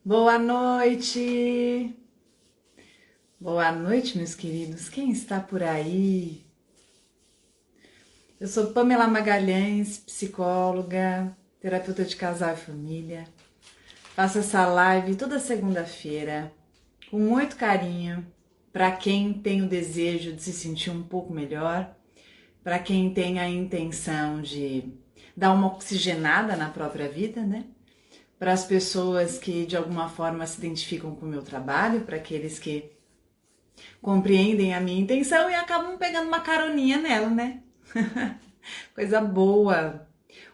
Boa noite! Boa noite, meus queridos. Quem está por aí? Eu sou Pamela Magalhães, psicóloga, terapeuta de casal e família. Faço essa live toda segunda-feira, com muito carinho, para quem tem o desejo de se sentir um pouco melhor, para quem tem a intenção de dar uma oxigenada na própria vida, né? Para as pessoas que de alguma forma se identificam com o meu trabalho, para aqueles que compreendem a minha intenção e acabam pegando uma caroninha nela, né? Coisa boa.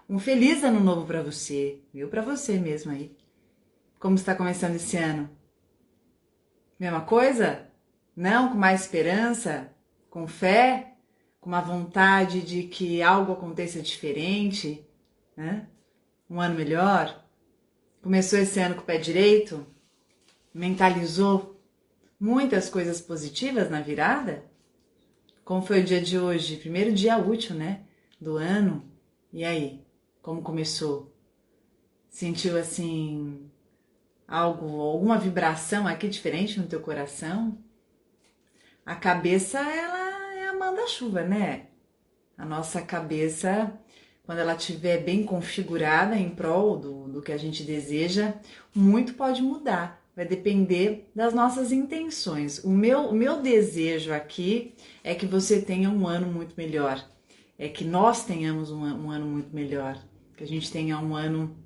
Um feliz ano novo para você, viu? Para você mesmo aí. Como está começando esse ano? Mesma coisa? Não? Com mais esperança? Com fé? Com uma vontade de que algo aconteça diferente? Né? Um ano melhor? Começou esse ano com o pé direito? Mentalizou muitas coisas positivas na virada? Como foi o dia de hoje? Primeiro dia útil, né? Do ano. E aí? Como começou? Sentiu assim alguma vibração aqui diferente no teu coração? A cabeça, ela é a manda-chuva, né? A nossa cabeça, quando ela estiver bem configurada em prol do que a gente deseja, muito pode mudar. Vai depender das nossas intenções. O meu desejo aqui é que você tenha um ano muito melhor. É que nós tenhamos um ano muito melhor. Que a gente tenha um ano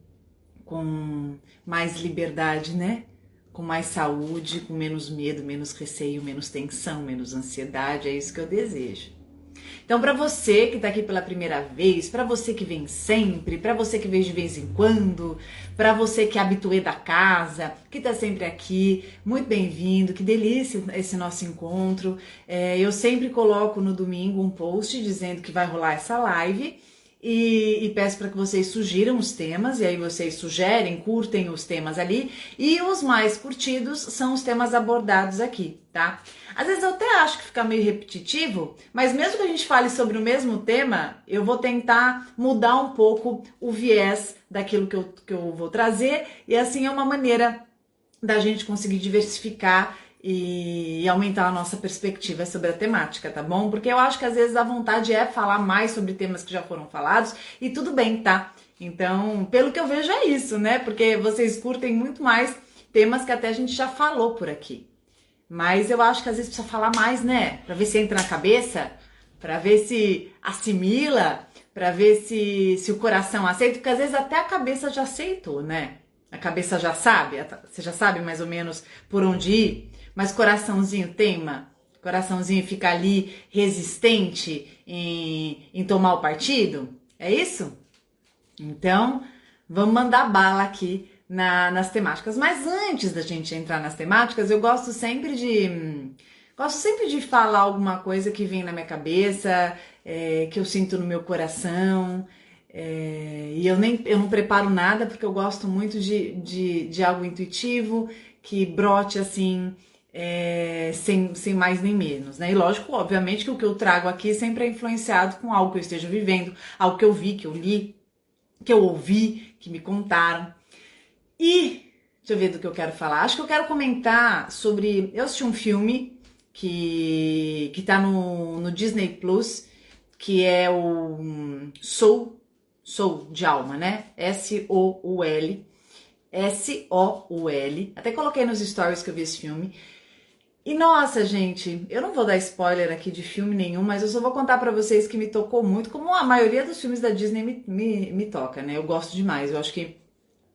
com mais liberdade, né? Com mais saúde, com menos medo, menos receio, menos tensão, menos ansiedade. É isso que eu desejo. Então, para você que está aqui pela primeira vez, para você que vem sempre, para você que vem de vez em quando, para você que é habituê da casa, que está sempre aqui, muito bem-vindo, que delícia esse nosso encontro. Eu sempre coloco no domingo um post dizendo que vai rolar essa live. E peço para que vocês sugiram os temas, e aí vocês sugerem, curtem os temas ali, e os mais curtidos são os temas abordados aqui, tá? Às vezes eu até acho que fica meio repetitivo, mas mesmo que a gente fale sobre o mesmo tema, eu vou tentar mudar um pouco o viés daquilo que eu vou trazer, e assim é uma maneira da gente conseguir diversificar e aumentar a nossa perspectiva sobre a temática, tá bom? Porque eu acho que às vezes a vontade é falar mais sobre temas que já foram falados e tudo bem, tá? Então, pelo que eu vejo é isso, né? Porque vocês curtem muito mais temas que até a gente já falou por aqui. Mas eu acho que às vezes precisa falar mais, né? Pra ver se entra na cabeça, pra ver se assimila, pra ver se o coração aceita, porque às vezes até a cabeça já aceitou, né? A cabeça já sabe, você já sabe mais ou menos por onde ir, mas coraçãozinho teima, coraçãozinho fica ali resistente em tomar o partido, é isso? Então, vamos mandar bala aqui nas temáticas. Mas antes da gente entrar nas temáticas, eu gosto sempre de falar alguma coisa que vem na minha cabeça, que eu sinto no meu coração. E eu não preparo nada porque eu gosto muito de algo intuitivo, que brote assim, sem mais nem menos, né? E lógico, obviamente, que o que eu trago aqui sempre é influenciado com algo que eu esteja vivendo, algo que eu vi, que eu li, que eu ouvi, que me contaram. E deixa eu ver do que eu quero falar. Acho que eu quero comentar sobre. Eu assisti um filme que tá no Disney Plus, que é o Soul de alma, né? S-O-U-L. S-O-U-L. Até coloquei nos stories que eu vi esse filme. E nossa, gente, eu não vou dar spoiler aqui de filme nenhum, mas eu só vou contar pra vocês que me tocou muito, como a maioria dos filmes da Disney me toca, né? Eu gosto demais. Eu acho que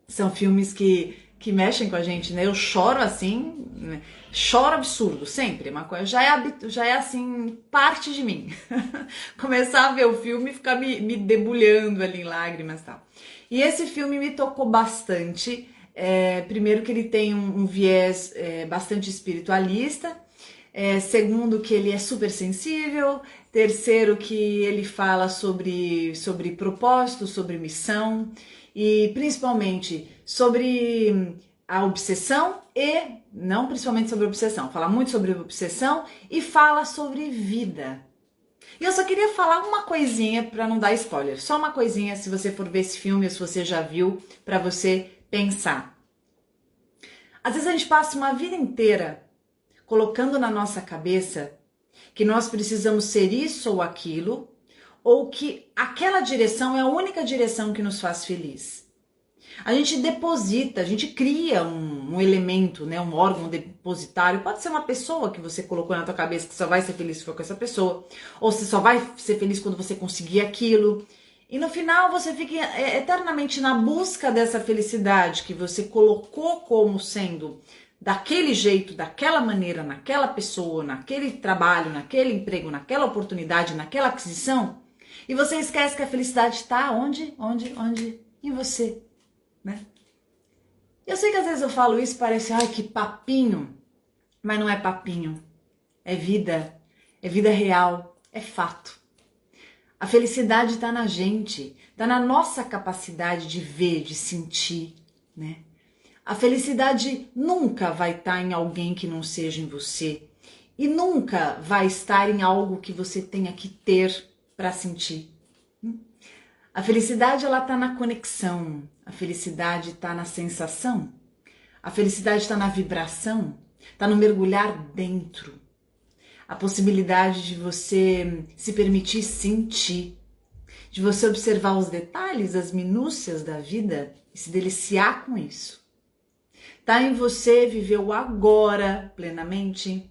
são filmes que mexem com a gente, né? Eu choro assim, né? Choro absurdo, sempre. Uma coisa já é assim, parte de mim. Começar a ver o filme e ficar me debulhando ali em lágrimas e tal. E esse filme me tocou bastante. Primeiro que ele tem um viés bastante espiritualista. Segundo que ele é super sensível. Terceiro que ele fala sobre propósito, sobre missão e principalmente sobre a obsessão e não principalmente sobre obsessão, fala muito sobre obsessão e fala sobre vida. E eu só queria falar uma coisinha para não dar spoiler, só uma coisinha se você for ver esse filme ou se você já viu, para você pensar. Às vezes a gente passa uma vida inteira colocando na nossa cabeça que nós precisamos ser isso ou aquilo, ou que aquela direção é a única direção que nos faz feliz. A gente deposita, a gente cria um elemento, né, um órgão depositário. Pode ser uma pessoa que você colocou na tua cabeça que só vai ser feliz se for com essa pessoa, ou você só vai ser feliz quando você conseguir aquilo. E no final você fica eternamente na busca dessa felicidade que você colocou como sendo daquele jeito, daquela maneira, naquela pessoa, naquele trabalho, naquele emprego, naquela oportunidade, naquela aquisição. E você esquece que a felicidade está onde? Em você, né? Eu sei que às vezes eu falo isso, parece, ai, que papinho, mas não é papinho, é vida real, é fato. A felicidade está na gente, está na nossa capacidade de ver, de sentir, né? A felicidade nunca vai estar em alguém que não seja em você e nunca vai estar em algo que você tenha que ter para sentir. A felicidade ela está na conexão, a felicidade está na sensação, a felicidade está na vibração, está no mergulhar dentro. A possibilidade de você se permitir sentir, de você observar os detalhes, as minúcias da vida e se deliciar com isso. Tá em você viver o agora plenamente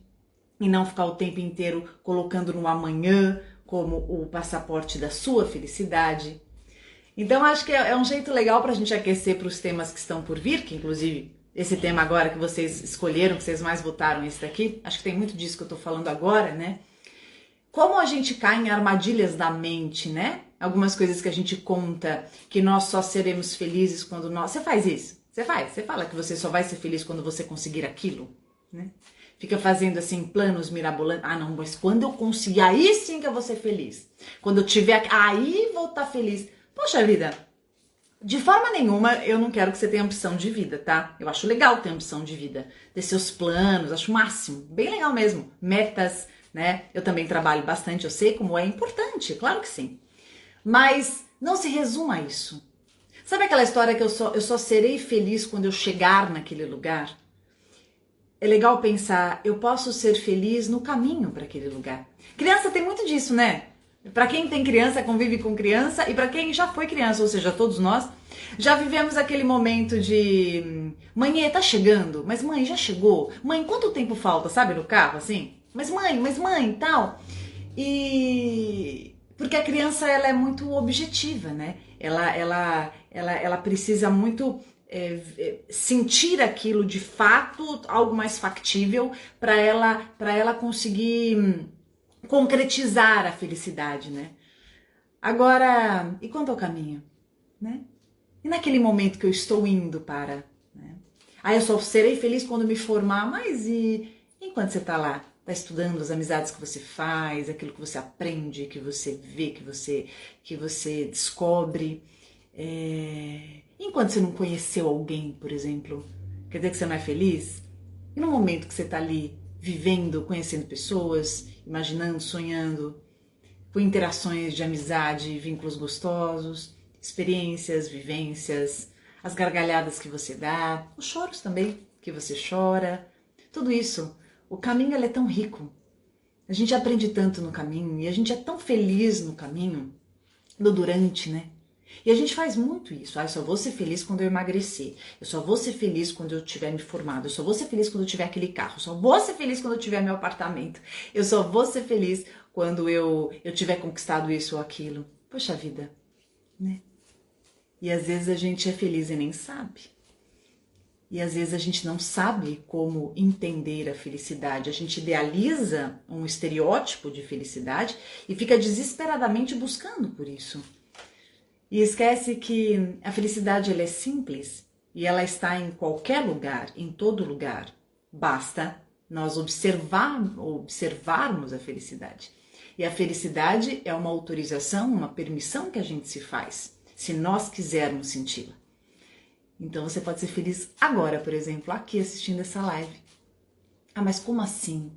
e não ficar o tempo inteiro colocando no amanhã como o passaporte da sua felicidade. Então acho que é um jeito legal para a gente aquecer para os temas que estão por vir, que inclusive esse tema agora que vocês escolheram, que vocês mais votaram esse daqui, acho que tem muito disso que eu tô falando agora, né? Como a gente cai em armadilhas da mente, né? Algumas coisas que a gente conta, que nós só seremos felizes quando nós... Você faz isso? Você fala que você só vai ser feliz quando você conseguir aquilo, né? Fica fazendo assim planos mirabolantes. Ah, não, mas quando eu conseguir, aí sim que eu vou ser feliz. Quando eu tiver, aí vou estar feliz. Poxa vida, de forma nenhuma eu não quero que você tenha ambição de vida, tá? Eu acho legal ter ambição de vida, ter seus planos, acho o máximo, bem legal mesmo. Metas, né? Eu também trabalho bastante, eu sei como é importante, claro que sim. Mas não se resuma a isso. Sabe aquela história que eu só serei feliz quando eu chegar naquele lugar? É legal pensar, eu posso ser feliz no caminho para aquele lugar. Criança tem muito disso, né? Para quem tem criança, convive com criança, e para quem já foi criança, ou seja, todos nós, já vivemos aquele momento de mãe, tá chegando, mas mãe, já chegou? Mãe, quanto tempo falta, sabe, no carro, assim? Mas mãe, tal. E porque a criança, ela é muito objetiva, né? Ela precisa muito sentir aquilo de fato, algo mais factível, para ela conseguir concretizar a felicidade, né? Agora, e quanto ao caminho, né? E naquele momento que eu estou indo para, né? Ah, eu só serei feliz quando me formar, mas e enquanto você está lá? Está estudando as amizades que você faz, aquilo que você aprende, que você vê, que você descobre. Enquanto você não conheceu alguém, por exemplo, quer dizer que você não é feliz? E no momento que você está ali vivendo, conhecendo pessoas, imaginando, sonhando, com interações de amizade, vínculos gostosos, experiências, vivências, as gargalhadas que você dá, os choros também que você chora, tudo isso. O caminho ele é tão rico, a gente aprende tanto no caminho e a gente é tão feliz no caminho, no durante, né? E a gente faz muito isso. Ah, eu só vou ser feliz quando eu emagrecer. Eu só vou ser feliz quando eu tiver me formado. Eu só vou ser feliz quando eu tiver aquele carro. Eu só vou ser feliz quando eu tiver meu apartamento. Eu só vou ser feliz quando eu tiver conquistado isso ou aquilo. Poxa vida, né? E às vezes a gente é feliz e nem sabe. E às vezes a gente não sabe como entender a felicidade. A gente idealiza um estereótipo de felicidade e fica desesperadamente buscando por isso. E esquece que a felicidade ela é simples e ela está em qualquer lugar, em todo lugar. Basta nós observarmos a felicidade. E a felicidade é uma autorização, uma permissão que a gente se faz, se nós quisermos senti-la. Então você pode ser feliz agora, por exemplo, aqui assistindo essa live. Ah, mas como assim?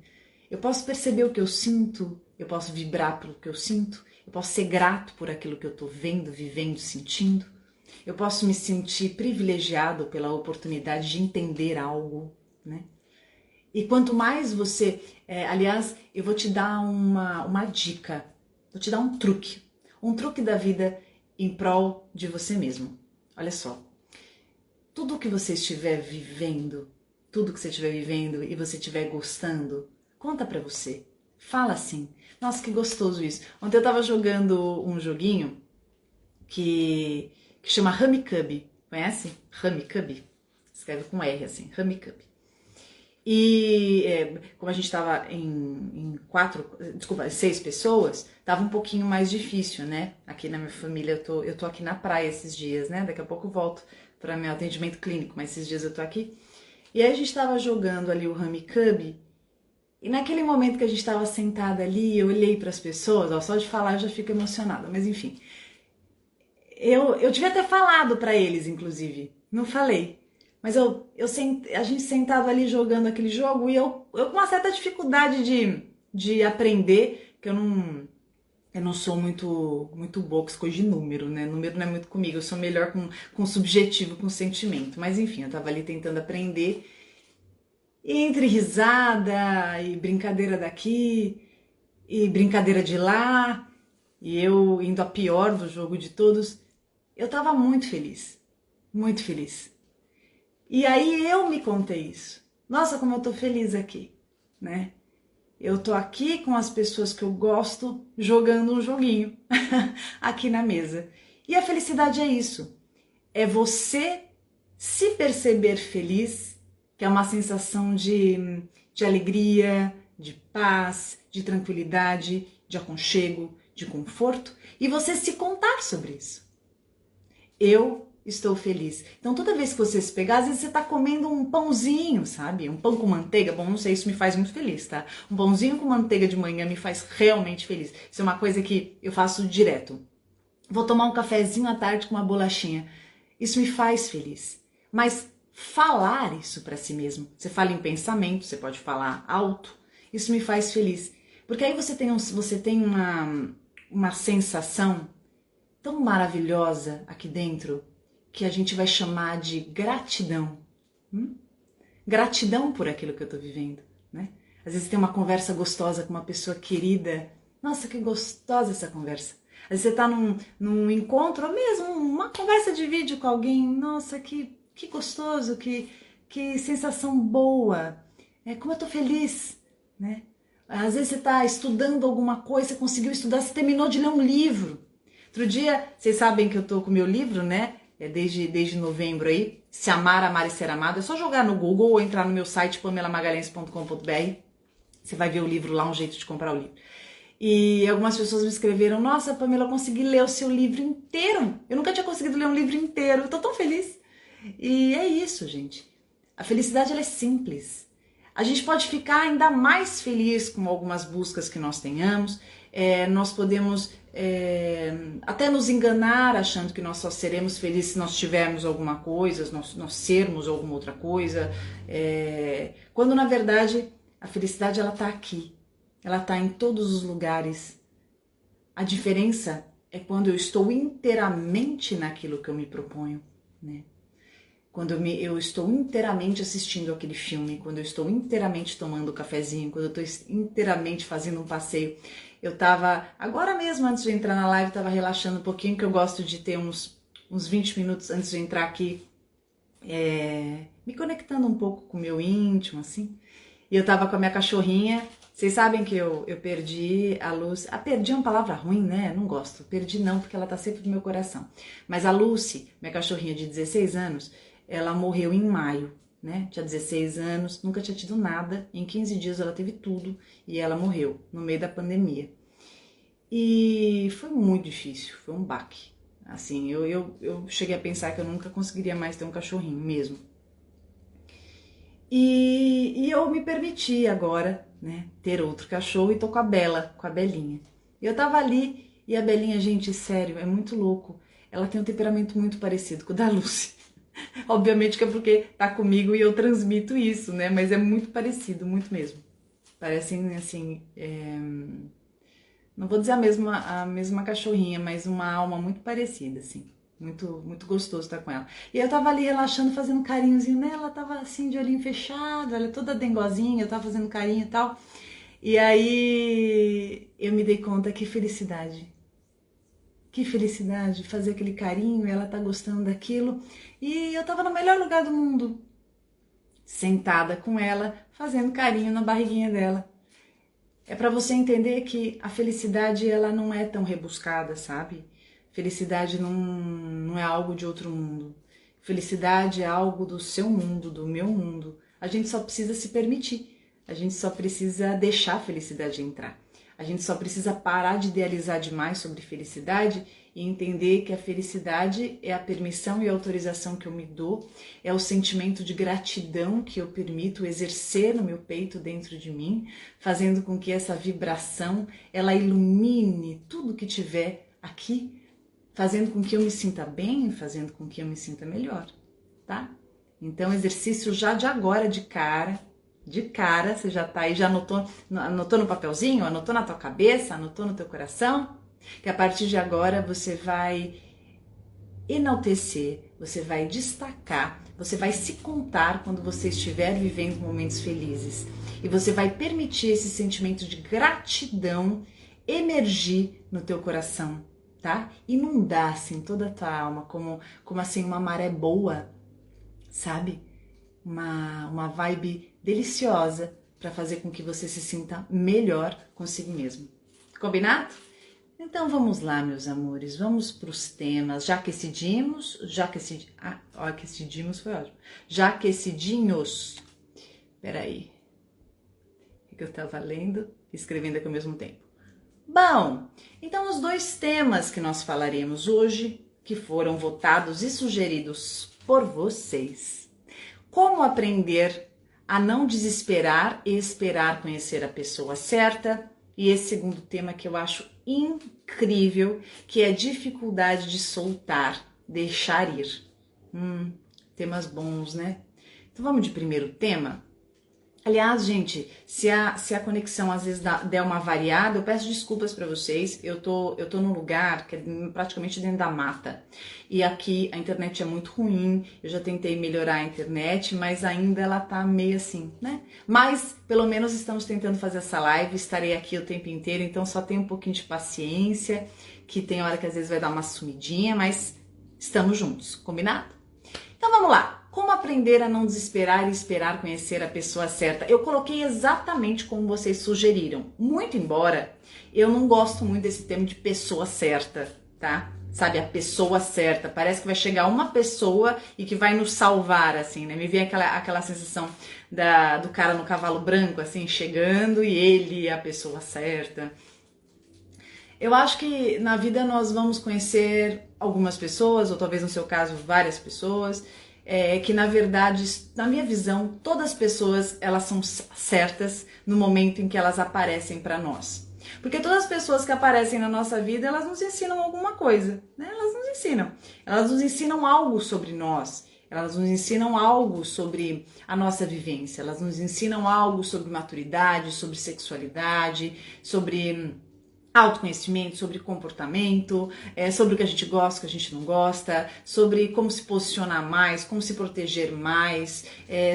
Eu posso perceber o que eu sinto, eu posso vibrar pelo que eu sinto, eu posso ser grato por aquilo que eu estou vendo, vivendo, sentindo. Eu posso me sentir privilegiado pela oportunidade de entender algo. né? E quanto mais você... aliás, eu vou te dar uma dica, vou te dar um truque da vida em prol de você mesmo. Olha só, tudo que você estiver vivendo, tudo que você estiver vivendo e você estiver gostando, conta pra você. Fala assim, nossa, que gostoso isso. Ontem eu tava jogando um joguinho que chama Rummikub. Conhece? Rummikub. Escreve com R assim, Rummikub. E como a gente estava em 6 pessoas, tava um pouquinho mais difícil, né? Aqui na minha família, eu tô aqui na praia esses dias, né? Daqui a pouco eu volto para meu atendimento clínico, mas esses dias eu tô aqui. E aí a gente tava jogando ali o Rummikub, e naquele momento que a gente tava sentada ali, eu olhei para as pessoas, ó, só de falar eu já fico emocionada, mas enfim. Eu devia ter falado para eles, inclusive, não falei. Mas a gente sentava ali jogando aquele jogo e eu com uma certa dificuldade de aprender, que eu não sou muito boa com as coisas de número, né? Número não é muito comigo, eu sou melhor com subjetivo, com sentimento. Mas enfim, eu tava ali tentando aprender. E entre risada e brincadeira daqui e brincadeira de lá, e eu indo a pior do jogo de todos, eu tava muito feliz, muito feliz. E aí eu me contei isso. Nossa, como eu tô feliz aqui, né? Eu tô aqui com as pessoas que eu gosto jogando um joguinho aqui na mesa. E a felicidade é isso. É você se perceber feliz, que é uma sensação de alegria, de paz, de tranquilidade, de aconchego, de conforto, e você se contar sobre isso. Eu estou feliz. Então toda vez que você se pegar, às vezes você tá comendo um pãozinho, sabe? Um pão com manteiga, bom, não sei, isso me faz muito feliz, tá? Um pãozinho com manteiga de manhã me faz realmente feliz. Isso é uma coisa que eu faço direto. Vou tomar um cafezinho à tarde com uma bolachinha. Isso me faz feliz. Mas falar isso para si mesmo, você fala em pensamento, você pode falar alto, isso me faz feliz. Porque aí você tem uma sensação tão maravilhosa aqui dentro que a gente vai chamar de gratidão. Gratidão por aquilo que eu tô vivendo, né? Às vezes tem uma conversa gostosa com uma pessoa querida. Nossa, que gostosa essa conversa. Às vezes você tá num encontro, ou mesmo uma conversa de vídeo com alguém. Nossa, que gostoso, que sensação boa. Como eu tô feliz, né? Às vezes você tá estudando alguma coisa, você conseguiu estudar, você terminou de ler um livro. Outro dia, vocês sabem que eu tô com o meu livro, né? Desde novembro aí, Se Amar, Amar e Ser Amado. É só jogar no Google ou entrar no meu site pamelamagalhães.com.br. Você vai ver o livro lá, um jeito de comprar o livro. E algumas pessoas me escreveram: nossa, Pamela, eu consegui ler o seu livro inteiro. Eu nunca tinha conseguido ler um livro inteiro. Eu tô tão feliz. E é isso, gente. A felicidade, ela é simples. A gente pode ficar ainda mais feliz com algumas buscas que nós tenhamos. Nós podemos até nos enganar achando que nós só seremos felizes se nós tivermos alguma coisa, nós sermos alguma outra coisa. Quando na verdade a felicidade ela tá aqui. Ela tá em todos os lugares. A diferença é quando eu estou inteiramente naquilo que eu me proponho, né? Quando eu estou inteiramente assistindo aquele filme, quando eu estou inteiramente tomando um cafezinho, quando eu estou inteiramente fazendo um passeio. Eu tava, agora mesmo antes de entrar na live, tava relaxando um pouquinho, que eu gosto de ter uns 20 minutos antes de entrar aqui, me conectando um pouco com o meu íntimo, assim. E eu tava com a minha cachorrinha. Vocês sabem que eu perdi a Lucy. Perdi é uma palavra ruim, né? Não gosto. Perdi não, porque ela tá sempre no meu coração. Mas a Lucy, minha cachorrinha de 16 anos, ela morreu em maio, né? Tinha 16 anos, nunca tinha tido nada. Em 15 dias ela teve tudo e ela morreu no meio da pandemia. E foi muito difícil, foi um baque. Assim, eu cheguei a pensar que eu nunca conseguiria mais ter um cachorrinho mesmo. E eu me permiti agora, né, ter outro cachorro e tô com a Bela, com a Belinha. Eu tava ali e a Belinha, gente, sério, é muito louco. Ela tem um temperamento muito parecido com o da Lucy. Obviamente que é porque tá comigo e eu transmito isso, né? Mas é muito parecido, muito mesmo. Parecem, assim, não vou dizer a mesma cachorrinha, mas uma alma muito parecida, assim, muito gostoso estar com ela. E eu tava ali relaxando, fazendo carinhozinho nela, tava assim de olhinho fechado, ela é toda dengozinha, eu tava fazendo carinho e tal. E aí eu me dei conta que felicidade. Que felicidade fazer aquele carinho, ela tá gostando daquilo. E eu tava no melhor lugar do mundo, sentada com ela, fazendo carinho na barriguinha dela. É para você entender que a felicidade ela não é tão rebuscada, sabe? Felicidade não é algo de outro mundo. Felicidade é algo do seu mundo, do meu mundo. A gente só precisa se permitir. A gente só precisa deixar a felicidade entrar. A gente só precisa parar de idealizar demais sobre felicidade e entender que a felicidade é a permissão e a autorização que eu me dou, é o sentimento de gratidão que eu permito exercer no meu peito dentro de mim, fazendo com que essa vibração ela ilumine tudo que tiver aqui, fazendo com que eu me sinta bem, fazendo com que eu me sinta melhor, tá? Então, exercício já de agora, de cara, você já tá aí, já anotou no papelzinho, anotou na tua cabeça, anotou no teu coração, que a partir de agora você vai enaltecer, você vai destacar, você vai se contar quando você estiver vivendo momentos felizes. E você vai permitir esse sentimento de gratidão emergir no teu coração, tá? Inundar assim toda a tua alma, como assim uma maré boa, sabe? Uma vibe deliciosa para fazer com que você se sinta melhor consigo mesmo. Combinado? Então vamos lá, meus amores, vamos para os temas. Já aquecidinhos foi ótimo. Já aquecidinhos. Peraí, é que eu estava lendo e escrevendo aqui ao mesmo tempo. Bom, então os dois temas que nós falaremos hoje, que foram votados e sugeridos por vocês. Como aprender a não desesperar e esperar conhecer a pessoa certa. E esse segundo tema que eu acho incrível, que é a dificuldade de soltar, deixar ir. Temas bons, né? Então vamos de primeiro tema? Aliás, gente, se a conexão às vezes der uma variada, eu peço desculpas para vocês. Eu tô num lugar que é praticamente dentro da mata. E aqui a internet é muito ruim. Eu já tentei melhorar a internet, mas ainda ela tá meio assim, né? Mas pelo menos estamos tentando fazer essa live. Estarei aqui o tempo inteiro, então só tenha um pouquinho de paciência, que tem hora que às vezes vai dar uma sumidinha, mas estamos juntos, combinado? Então vamos lá. Como aprender a não desesperar e esperar conhecer a pessoa certa? Eu coloquei exatamente como vocês sugeriram. Muito embora eu não gosto muito desse termo de pessoa certa, tá? Sabe, a pessoa certa. Parece que vai chegar uma pessoa e que vai nos salvar, assim, né? Me vem aquela sensação do cara no cavalo branco, assim, chegando e ele é a pessoa certa. Eu acho que na vida nós vamos conhecer algumas pessoas, ou talvez no seu caso várias pessoas, que na verdade, na minha visão, todas as pessoas elas são certas no momento em que elas aparecem para nós. Porque todas as pessoas que aparecem na nossa vida, elas nos ensinam alguma coisa, né? Elas nos ensinam algo sobre nós, elas nos ensinam algo sobre a nossa vivência, elas nos ensinam algo sobre maturidade, sobre sexualidade, sobre autoconhecimento, sobre comportamento, sobre o que a gente gosta, o que a gente não gosta, sobre como se posicionar mais, como se proteger mais,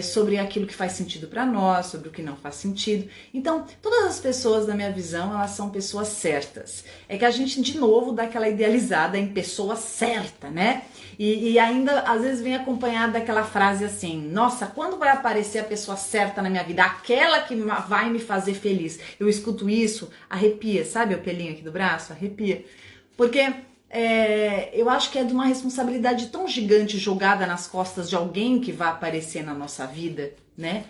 sobre aquilo que faz sentido para nós, sobre o que não faz sentido. Então, todas as pessoas, na minha visão, elas são pessoas certas. É que a gente, de novo, dá aquela idealizada em pessoa certa, né? E ainda, às vezes, vem acompanhada daquela frase assim, nossa, quando vai aparecer a pessoa certa na minha vida? Aquela que vai me fazer feliz. Eu escuto isso, arrepia, sabe o pelinho aqui do braço? Arrepia. Porque eu acho que é de uma responsabilidade tão gigante jogada nas costas de alguém que vai aparecer na nossa vida, né?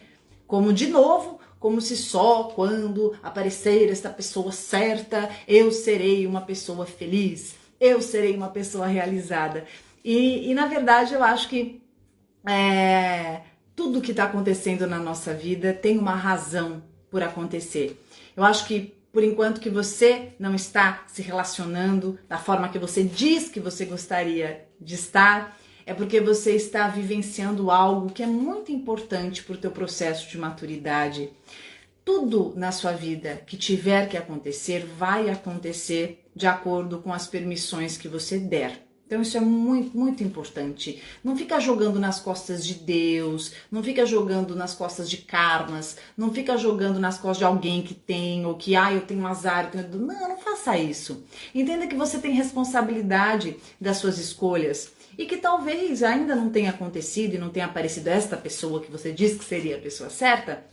Como, de novo, como se só quando aparecer esta pessoa certa, eu serei uma pessoa feliz, eu serei uma pessoa realizada. E na verdade, eu acho que tudo que está acontecendo na nossa vida tem uma razão por acontecer. Eu acho que, por enquanto que você não está se relacionando da forma que você diz que você gostaria de estar, é porque você está vivenciando algo que é muito importante para o teu processo de maturidade. Tudo na sua vida que tiver que acontecer, vai acontecer de acordo com as permissões que você der. Então isso é muito, muito importante. Não fica jogando nas costas de Deus, não fica jogando nas costas de karmas, não fica jogando nas costas de alguém que tem, ou que, eu tenho um azar, eu tenho... Não faça isso. Entenda que você tem responsabilidade das suas escolhas e que talvez ainda não tenha acontecido e não tenha aparecido esta pessoa que você disse que seria a pessoa certa,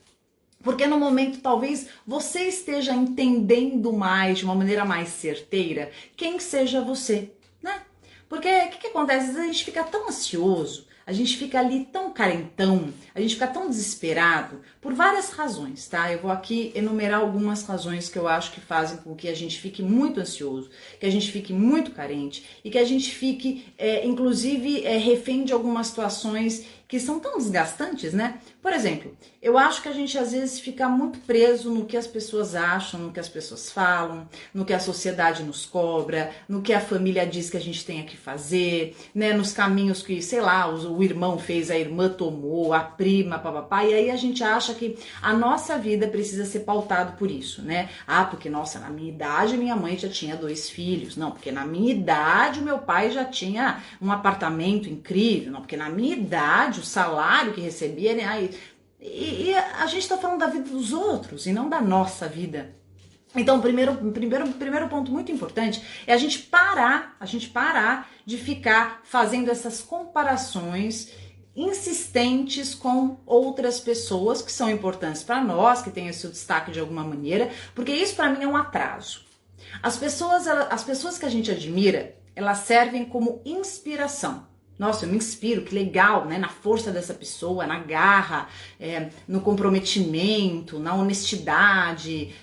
porque no momento talvez você esteja entendendo mais, de uma maneira mais certeira, quem seja você, né? Porque o que acontece? Às vezes a gente fica tão ansioso, a gente fica ali tão carentão, a gente fica tão desesperado, por várias razões, tá? Eu vou aqui enumerar algumas razões que eu acho que fazem com que a gente fique muito ansioso, que a gente fique muito carente e que a gente fique, inclusive, refém de algumas situações que são tão desgastantes, né? Por exemplo, eu acho que a gente às vezes fica muito preso no que as pessoas acham, no que as pessoas falam, no que a sociedade nos cobra, no que a família diz que a gente tem que fazer, né? Nos caminhos que, sei lá, o irmão fez, a irmã tomou, a prima, papapá, e aí a gente acha que a nossa vida precisa ser pautado por isso, né? Porque, nossa, na minha idade minha mãe já tinha 2 filhos, não, porque na minha idade o meu pai já tinha um apartamento incrível, não, porque na minha idade o salário que recebia, né? E a gente tá falando da vida dos outros e não da nossa vida. Então, o primeiro ponto muito importante é a gente parar de ficar fazendo essas comparações insistentes com outras pessoas que são importantes para nós, que têm esse destaque de alguma maneira, porque isso para mim é um atraso. As pessoas que a gente admira, elas servem como inspiração. Nossa, eu me inspiro, que legal, né? Na força dessa pessoa, na garra, no comprometimento, na honestidade,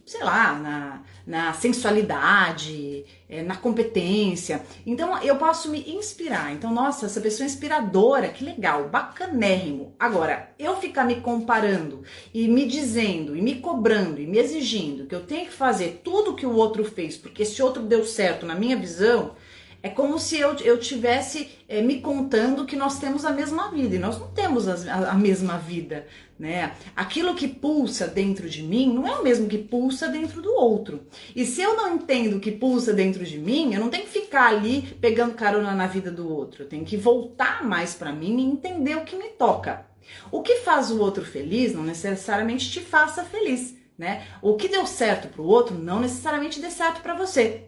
sei lá, na sensualidade, na competência. Então, eu posso me inspirar. Então, nossa, essa pessoa é inspiradora, que legal, bacanérrimo. Agora, eu ficar me comparando e me dizendo, e me cobrando, e me exigindo que eu tenho que fazer tudo que o outro fez, porque esse outro deu certo na minha visão, é como se eu tivesse me contando que nós temos a mesma vida, e nós não temos a mesma vida, né? Aquilo que pulsa dentro de mim não é o mesmo que pulsa dentro do outro. E se eu não entendo o que pulsa dentro de mim, eu não tenho que ficar ali pegando carona na vida do outro. Eu tenho que voltar mais para mim e entender o que me toca. O que faz o outro feliz não necessariamente te faça feliz, né? O que deu certo pro outro não necessariamente dê certo para você.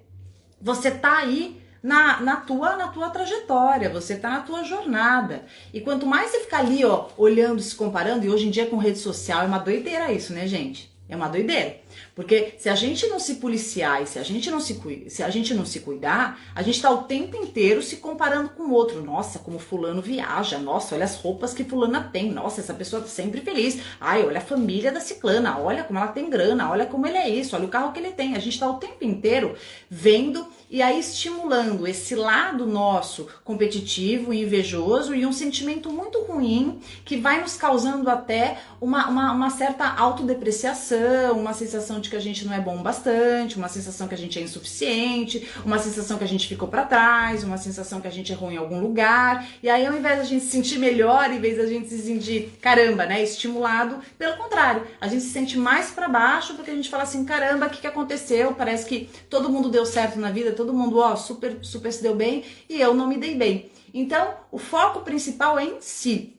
Você tá aí na tua trajetória, você tá na tua jornada. E quanto mais você ficar ali, olhando, se comparando, e hoje em dia com rede social é uma doideira isso, né, gente? É uma doideira. Porque se a gente não se policiar e se a gente não se cuidar, a gente tá o tempo inteiro se comparando com o outro. Nossa, como fulano viaja. Nossa, olha as roupas que fulana tem. Nossa, essa pessoa tá sempre feliz. Olha a família da ciclana. Olha como ela tem grana. Olha como ele é isso. Olha o carro que ele tem. A gente tá o tempo inteiro vendo e aí estimulando esse lado nosso competitivo e invejoso e um sentimento muito ruim que vai nos causando até uma certa autodepreciação, uma sensação de que a gente não é bom bastante, uma sensação que a gente é insuficiente, uma sensação que a gente ficou para trás, uma sensação que a gente errou em algum lugar. E aí, ao invés da gente se sentir melhor, em vez da gente se sentir, caramba, né, estimulado, pelo contrário, a gente se sente mais para baixo porque a gente fala assim, caramba, o que aconteceu? Parece que todo mundo deu certo na vida, todo mundo, super se deu bem e eu não me dei bem. Então, o foco principal é em si.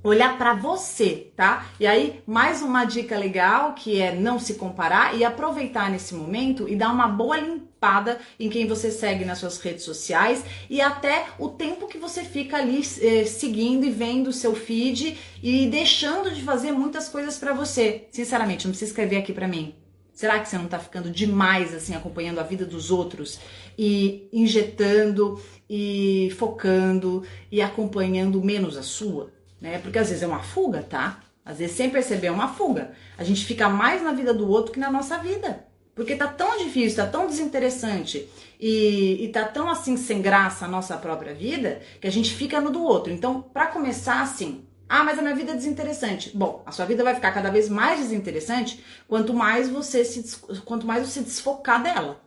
Olhar para você, tá? E aí, mais uma dica legal, que é não se comparar e aproveitar nesse momento e dar uma boa limpada em quem você segue nas suas redes sociais e até o tempo que você fica ali seguindo e vendo o seu feed e deixando de fazer muitas coisas para você. Sinceramente, não precisa escrever aqui para mim. Será que você não tá ficando demais assim acompanhando a vida dos outros e injetando e focando e acompanhando menos a sua? Né? Porque às vezes é uma fuga, tá? Às vezes sem perceber é uma fuga. A gente fica mais na vida do outro que na nossa vida. Porque tá tão difícil, tá tão desinteressante e tá tão assim sem graça a nossa própria vida que a gente fica no do outro. Então, pra começar assim, mas a minha vida é desinteressante. Bom, a sua vida vai ficar cada vez mais desinteressante quanto mais você desfocar dela.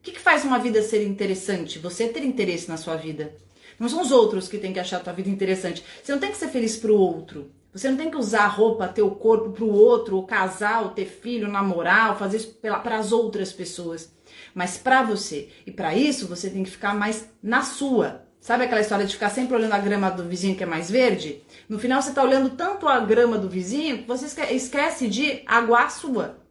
O que faz uma vida ser interessante? Você ter interesse na sua vida. Não são os outros que têm que achar a tua vida interessante. Você não tem que ser feliz pro outro. Você não tem que usar a roupa, ter o corpo pro outro, ou casar, ou ter filho, namorar, ou fazer isso para as outras pessoas. mas pra você. E pra isso, você tem que ficar mais na sua. Sabe aquela história de ficar sempre olhando a grama do vizinho que é mais verde? No final, você tá olhando tanto a grama do vizinho que você esquece de aguar a sua.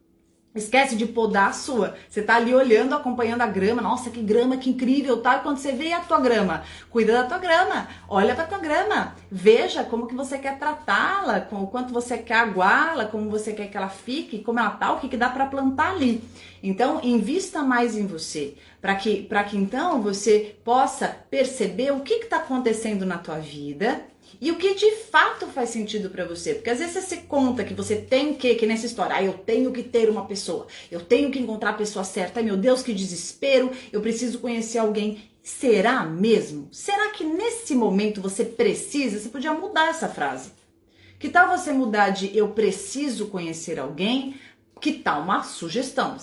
Esquece de podar a sua. Você tá ali olhando, acompanhando a grama. Nossa, que grama, que incrível, tá? E quando você vê a tua grama, cuida da tua grama. Olha pra tua grama. Veja como que você quer tratá-la, o quanto você quer aguá-la, como você quer que ela fique, como ela tá, o que dá pra plantar ali. Então, invista mais em você, para que então você possa perceber o que tá acontecendo na tua vida e o que de fato faz sentido pra você. Porque às vezes você se conta que você tem que nessa história, eu tenho que ter uma pessoa, eu tenho que encontrar a pessoa certa, ai meu Deus, que desespero, eu preciso conhecer alguém. Será mesmo? Será que nesse momento você precisa? Você podia mudar essa frase. Que tal você mudar de eu preciso conhecer alguém? Que tal uma sugestão?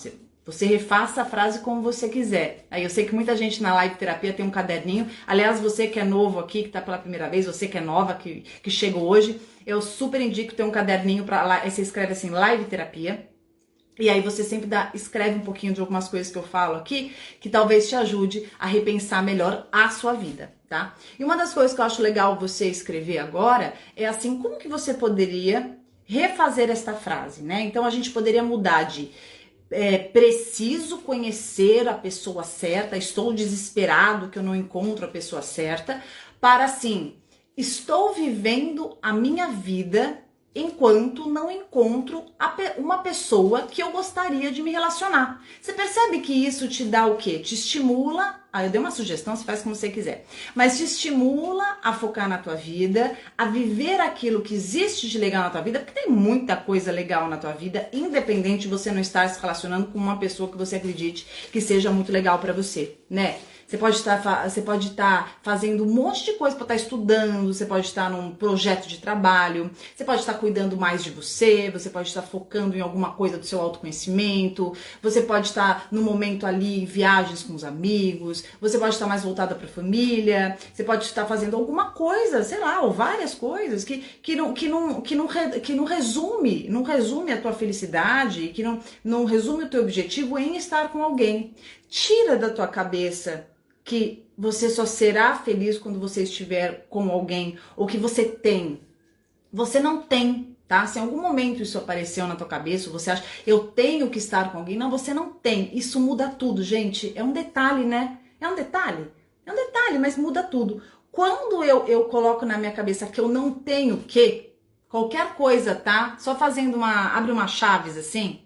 Você refaça a frase como você quiser. Aí eu sei que muita gente na live terapia tem um caderninho. Aliás, você que é novo aqui, que tá pela primeira vez, você que é nova, que chegou hoje, eu super indico ter um caderninho para lá. Aí você escreve assim, live terapia. E aí você sempre escreve um pouquinho de algumas coisas que eu falo aqui, que talvez te ajude a repensar melhor a sua vida, tá? E uma das coisas que eu acho legal você escrever agora é assim, como que você poderia refazer esta frase, né? Então a gente poderia mudar de preciso conhecer a pessoa certa, estou desesperado que eu não encontro a pessoa certa, para assim, estou vivendo a minha vida enquanto não encontro uma pessoa que eu gostaria de me relacionar. Você percebe que isso te dá o quê? Te estimula, eu dei uma sugestão, você faz como você quiser, mas te estimula a focar na tua vida, a viver aquilo que existe de legal na tua vida, porque tem muita coisa legal na tua vida, independente de você não estar se relacionando com uma pessoa que você acredite que seja muito legal pra você, né? Você pode estar fazendo um monte de coisa para estar estudando, você pode estar num projeto de trabalho, você pode estar cuidando mais de você, você pode estar focando em alguma coisa do seu autoconhecimento, você pode estar no momento ali em viagens com os amigos, você pode estar mais voltada para a família, você pode estar fazendo alguma coisa, sei lá, ou várias coisas que não resume a tua felicidade, que não resume o teu objetivo em estar com alguém. Tira da tua cabeça que você só será feliz quando você estiver com alguém, ou que você tem. Você não tem, tá? Se em algum momento isso apareceu na tua cabeça, você acha, eu tenho que estar com alguém. Não, você não tem. Isso muda tudo, gente. É um detalhe, né? É um detalhe, mas muda tudo. Quando eu coloco na minha cabeça que eu não tenho que, qualquer coisa, tá? Só fazendo abre uma chaves assim,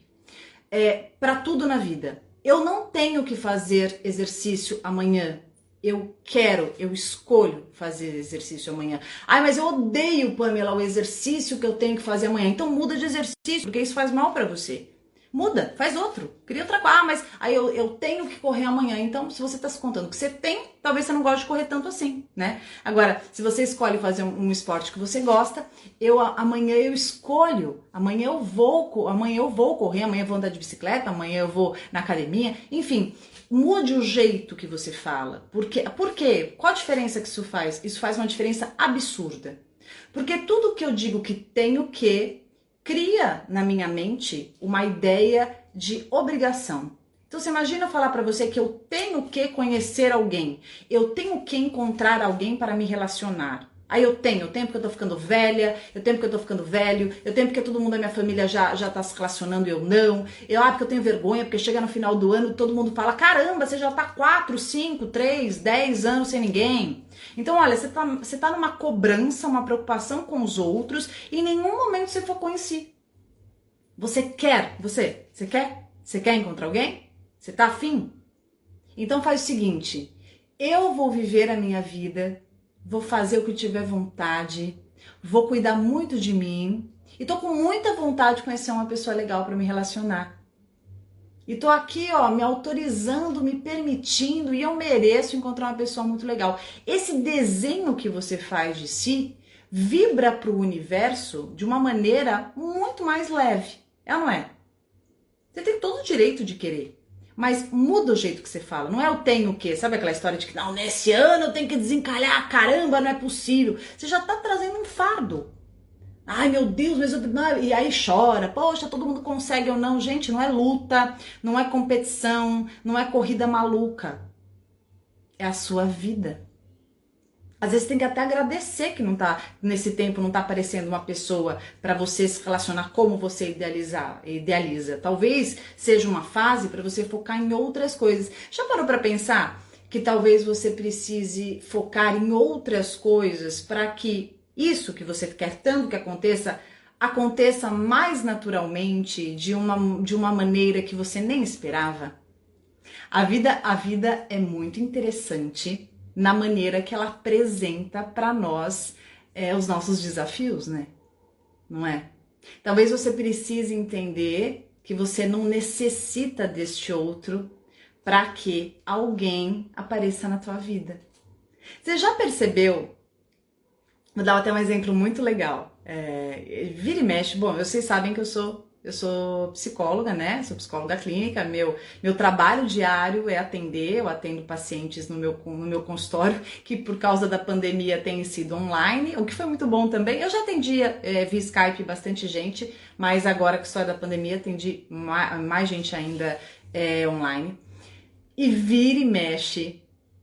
pra tudo na vida. Eu não tenho que fazer exercício amanhã. Eu escolho fazer exercício amanhã. Ai, mas eu odeio, Pamela, o exercício que eu tenho que fazer amanhã. Então muda de exercício, porque isso faz mal pra você. Muda, faz outro. Cria outra coisa. Ah, mas aí eu tenho que correr amanhã. Então, se você tá se contando que você tem, talvez você não goste de correr tanto assim, né? Agora, se você escolhe fazer um esporte que você gosta, amanhã eu escolho. Amanhã eu vou correr, amanhã eu vou andar de bicicleta, amanhã eu vou na academia. Enfim, mude o jeito que você fala. Por quê? Qual a diferença que isso faz? Isso faz uma diferença absurda. Porque tudo que eu digo que tenho que cria na minha mente uma ideia de obrigação. Então você imagina eu falar para você que eu tenho que conhecer alguém, eu tenho que encontrar alguém para me relacionar. Aí eu tenho porque eu tô ficando velha, eu tenho porque eu tô ficando velho, eu tenho porque todo mundo da minha família já tá se relacionando e eu não. Porque eu tenho vergonha, porque chega no final do ano e todo mundo fala, caramba, você já tá 4, 5, 3, 10 anos sem ninguém. Então, olha, você tá numa cobrança, uma preocupação com os outros e em nenhum momento você focou em si. Você quer encontrar alguém? Você tá afim? Então faz o seguinte, eu vou viver a minha vida, vou fazer o que tiver vontade, vou cuidar muito de mim e tô com muita vontade de conhecer uma pessoa legal para me relacionar. E tô aqui, me autorizando, me permitindo e eu mereço encontrar uma pessoa muito legal. Esse desenho que você faz de si vibra pro universo de uma maneira muito mais leve. É ou não é? Você tem todo o direito de querer. Mas muda o jeito que você fala. Não é eu tenho que, sabe aquela história de que não, nesse ano eu tenho que desencalhar, caramba, não é possível. Você já tá trazendo um fardo. Ai meu Deus, mas e aí chora, poxa, todo mundo consegue ou não. Gente, não é luta, não é competição, não é corrida maluca. É a sua vida. Às vezes tem que até agradecer que não tá, nesse tempo não tá aparecendo uma pessoa para você se relacionar como você idealiza. Talvez seja uma fase para você focar em outras coisas. Já parou para pensar que talvez você precise focar em outras coisas para que isso que você quer tanto que aconteça mais naturalmente, de uma maneira que você nem esperava? A vida é muito interessante na maneira que ela apresenta para nós os nossos desafios, né? Não é? Talvez você precise entender que você não necessita deste outro para que alguém apareça na tua vida. Você já percebeu? Vou dar até um exemplo muito legal. Vira e mexe. Bom, vocês sabem que eu sou psicóloga, né? Sou psicóloga clínica. Meu trabalho diário é atender. Eu atendo pacientes no meu consultório, que por causa da pandemia tem sido online, o que foi muito bom também. Eu já atendia via Skype bastante gente, mas agora com a história da pandemia atendi mais gente ainda online. E vira e mexe.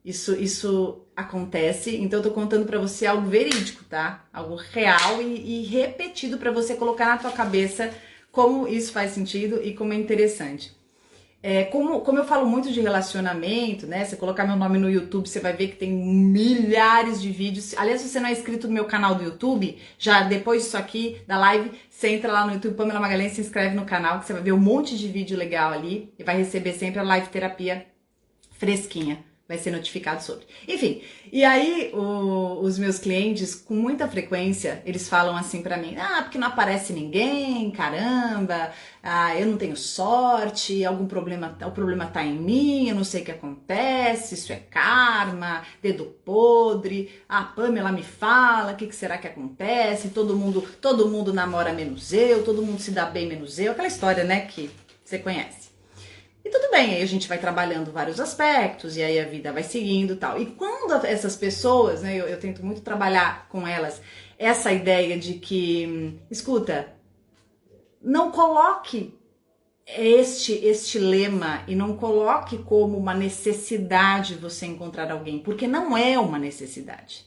Isso acontece, então eu tô contando pra você algo verídico, tá? Algo real e repetido pra você colocar na tua cabeça como isso faz sentido e como é interessante. Como eu falo muito de relacionamento, né? Você colocar meu nome no YouTube, você vai ver que tem milhares de vídeos. Aliás, se você não é inscrito no meu canal do YouTube, já depois disso aqui, da live, você entra lá no YouTube, Pamela Magalhães, se inscreve no canal, que você vai ver um monte de vídeo legal ali e vai receber sempre a live terapia fresquinha. Vai ser notificado sobre. Enfim, e aí os meus clientes, com muita frequência, eles falam assim pra mim: ah, porque não aparece ninguém, caramba, eu não tenho sorte, o problema tá em mim, eu não sei o que acontece, isso é karma, dedo podre, a Pamela me fala, o que será que acontece? Todo mundo namora menos eu, todo mundo se dá bem menos eu, aquela história, né, que você conhece. E tudo bem, aí a gente vai trabalhando vários aspectos e aí a vida vai seguindo e tal. E quando essas pessoas, né, eu tento muito trabalhar com elas essa ideia de que, escuta, não coloque este lema e não coloque como uma necessidade você encontrar alguém, porque não é uma necessidade.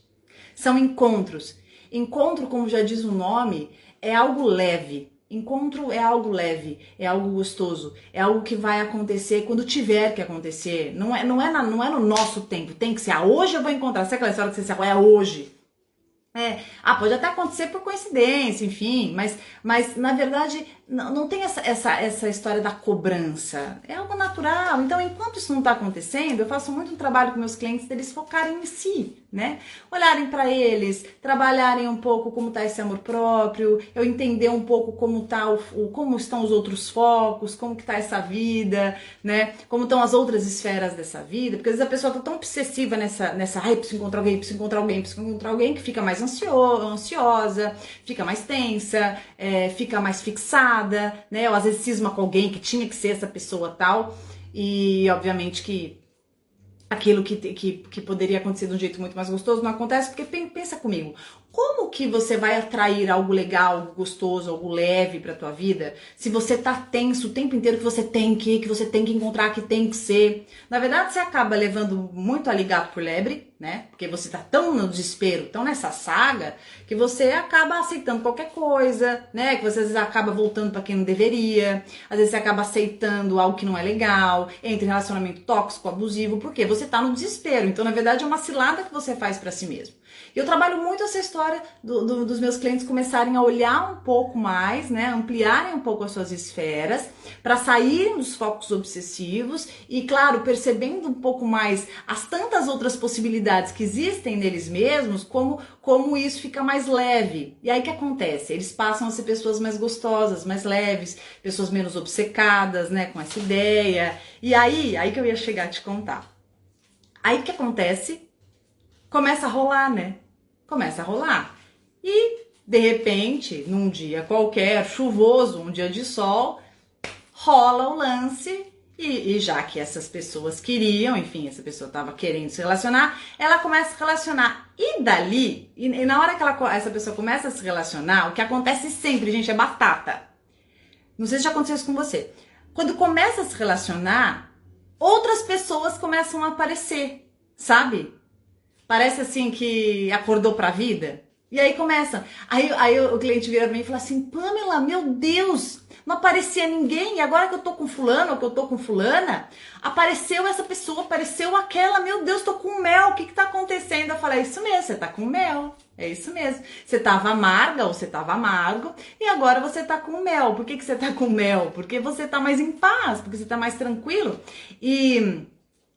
São encontros. Encontro, como já diz o nome, é algo leve. Encontro é algo leve, é algo gostoso, é algo que vai acontecer quando tiver que acontecer. Não é no nosso tempo, tem que ser, hoje eu vou encontrar. Sabe aquela história que você sabe, é hoje? Pode até acontecer por coincidência, enfim, mas na verdade não tem essa história da cobrança, é algo natural. Então, enquanto isso não está acontecendo, eu faço muito um trabalho com meus clientes deles focarem em si, né? Olharem para eles, trabalharem um pouco como está esse amor próprio, eu entender um pouco como como estão os outros focos, como que tá essa vida, né? Como estão as outras esferas dessa vida, porque às vezes a pessoa tá tão obsessiva nessa preciso encontrar alguém, preciso encontrar alguém, que fica mais ansiosa, fica mais tensa, fica mais fixada, né? Ou às vezes cisma com alguém que tinha que ser essa pessoa tal, e obviamente que aquilo que poderia acontecer de um jeito muito mais gostoso não acontece, porque pensa comigo, como que você vai atrair algo legal, algo gostoso, algo leve pra tua vida, se você tá tenso o tempo inteiro que você tem que você tem que encontrar, que tem que ser? Na verdade, você acaba levando muito ali gato por lebre, né? Porque você tá tão no desespero, tão nessa saga, que você acaba aceitando qualquer coisa, né? Que você às vezes acaba voltando pra quem não deveria, às vezes você acaba aceitando algo que não é legal, entra em relacionamento tóxico, abusivo, porque você tá no desespero. Então, na verdade, é uma cilada que você faz pra si mesmo. Eu trabalho muito essa história dos meus clientes começarem a olhar um pouco mais, né, ampliarem um pouco as suas esferas, para saírem dos focos obsessivos e, claro, percebendo um pouco mais as tantas outras possibilidades que existem neles mesmos, como isso fica mais leve. E aí o que acontece? Eles passam a ser pessoas mais gostosas, mais leves, pessoas menos obcecadas, né, com essa ideia. E aí que eu ia chegar a te contar. Aí o que acontece? Começa a rolar, né? Começa a rolar. E, de repente, num dia qualquer, chuvoso, um dia de sol, rola o lance E já que essas pessoas queriam, enfim, essa pessoa estava querendo se relacionar, ela começa a se relacionar. E dali, e na hora que essa pessoa começa a se relacionar, o que acontece sempre, gente, é batata. Não sei se já aconteceu isso com você. Quando começa a se relacionar, outras pessoas começam a aparecer, sabe? Parece assim que acordou pra vida. E aí começa. Aí o cliente vira pra mim e fala assim: Pamela, meu Deus, não aparecia ninguém. E agora que eu tô com fulano ou que eu tô com fulana, apareceu essa pessoa, apareceu aquela. Meu Deus, tô com mel. O que tá acontecendo? Eu falei: é isso mesmo, você tá com mel. É isso mesmo. Você tava amarga ou você tava amargo e agora você tá com mel. Por que você tá com mel? Porque você tá mais em paz, porque você tá mais tranquilo. E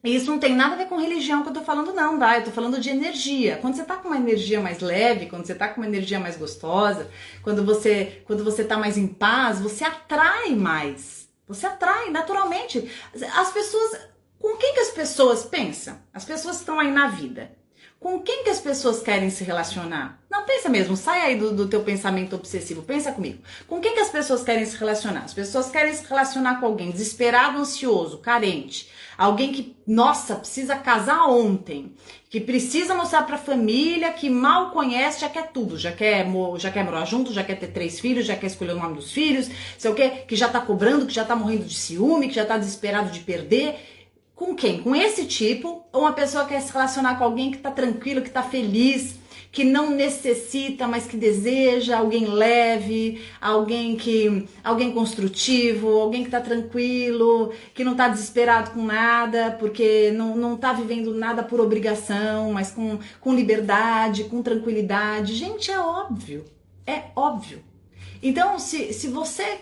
isso não tem nada a ver com religião que eu tô falando não, tá? Eu tô falando de energia. Quando você tá com uma energia mais leve, quando você tá com uma energia mais gostosa, quando você tá mais em paz, você atrai mais. Você atrai naturalmente. As pessoas, com quem que as pessoas pensam? As pessoas que estão aí na vida. Com quem que as pessoas querem se relacionar? Não, pensa mesmo, sai aí do teu pensamento obsessivo, pensa comigo. Com quem que as pessoas querem se relacionar? As pessoas querem se relacionar com alguém desesperado, ansioso, carente. Alguém que, nossa, precisa casar ontem. Que precisa mostrar pra família, que mal conhece, já quer tudo. Já quer morar junto, já quer ter 3 filhos, já quer escolher o nome dos filhos. Sei o quê, que já tá cobrando, que já tá morrendo de ciúme, que já tá desesperado de perder. Com quem? Com esse tipo, ou uma pessoa que quer se relacionar com alguém que tá tranquilo, que tá feliz, que não necessita, mas que deseja, alguém leve, alguém construtivo, alguém que tá tranquilo, que não tá desesperado com nada, porque não tá vivendo nada por obrigação, mas com liberdade, com tranquilidade. Gente, é óbvio. É óbvio. Então, se você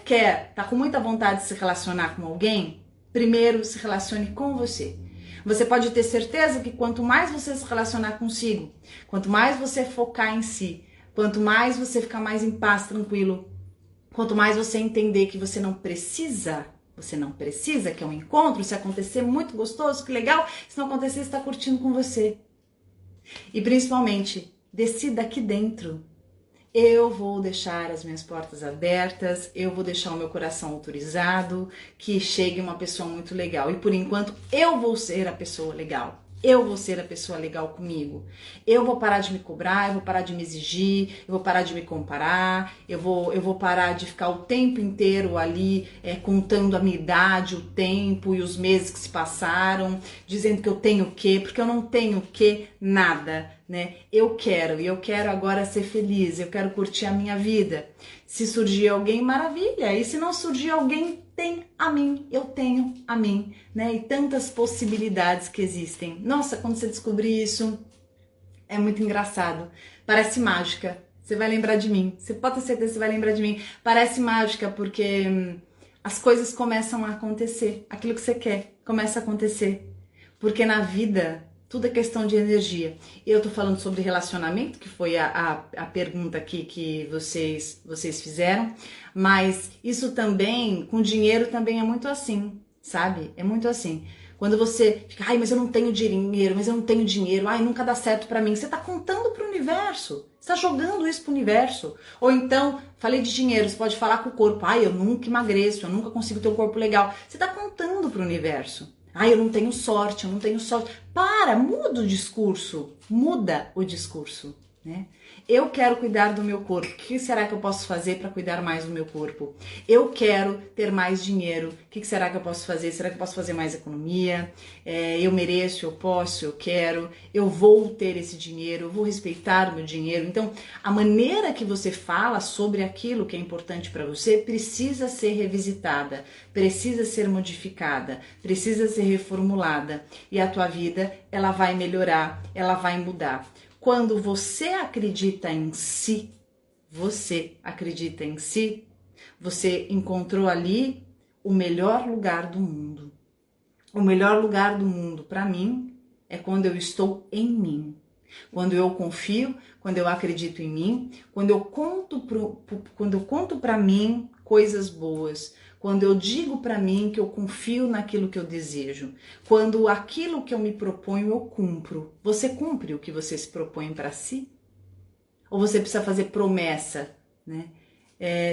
tá com muita vontade de se relacionar com alguém, primeiro se relacione com você. Você pode ter certeza que quanto mais você se relacionar consigo, quanto mais você focar em si, quanto mais você ficar mais em paz, tranquilo, quanto mais você entender que você não precisa, que é um encontro, se acontecer muito gostoso, que legal, se não acontecer, você está curtindo com você. E principalmente, decida aqui dentro. Eu vou deixar as minhas portas abertas, eu vou deixar o meu coração autorizado, que chegue uma pessoa muito legal. E por enquanto, eu vou ser a pessoa legal. Eu vou ser a pessoa legal comigo. Eu vou parar de me cobrar, eu vou parar de me exigir, eu vou parar de me comparar, eu vou parar de ficar o tempo inteiro ali contando a minha idade, o tempo e os meses que se passaram, dizendo que eu tenho o quê, porque eu não tenho o quê, nada, né? Eu quero agora ser feliz, eu quero curtir a minha vida. Se surgir alguém, maravilha, e se não surgir alguém, tem a mim, eu tenho a mim, né? E tantas possibilidades que existem. Nossa, quando você descobrir isso, é muito engraçado. Parece mágica. Você vai lembrar de mim. Você pode ter certeza que você vai lembrar de mim. Parece mágica porque as coisas começam a acontecer. Aquilo que você quer começa a acontecer. Porque na vida, tudo é questão de energia. Eu tô falando sobre relacionamento, que foi a pergunta aqui que vocês fizeram, mas isso também, com dinheiro também é muito assim, sabe? É muito assim. Quando você fica, ai, mas eu não tenho dinheiro, ai, nunca dá certo pra mim. Você tá contando pro universo, você tá jogando isso pro universo. Ou então, falei de dinheiro, você pode falar com o corpo, ai, eu nunca emagreço, eu nunca consigo ter um corpo legal. Você tá contando pro universo. Ah, eu não tenho sorte, eu não tenho sorte. Muda o discurso, né? Eu quero cuidar do meu corpo. O que será que eu posso fazer para cuidar mais do meu corpo? Eu quero ter mais dinheiro. O que será que eu posso fazer? Será que eu posso fazer mais economia? Eu mereço, eu posso, eu quero. Eu vou ter esse dinheiro, eu vou respeitar o meu dinheiro. Então, a maneira que você fala sobre aquilo que é importante para você precisa ser revisitada, precisa ser modificada, precisa ser reformulada. E a tua vida, ela vai melhorar, ela vai mudar. Quando você acredita em si, você encontrou ali o melhor lugar do mundo. O melhor lugar do mundo para mim é quando eu estou em mim. Quando eu confio, quando eu acredito em mim, quando eu conto para mim coisas boas, quando eu digo para mim que eu confio naquilo que eu desejo, quando aquilo que eu me proponho eu cumpro. Você cumpre o que você se propõe para si? Ou você precisa fazer promessa, né?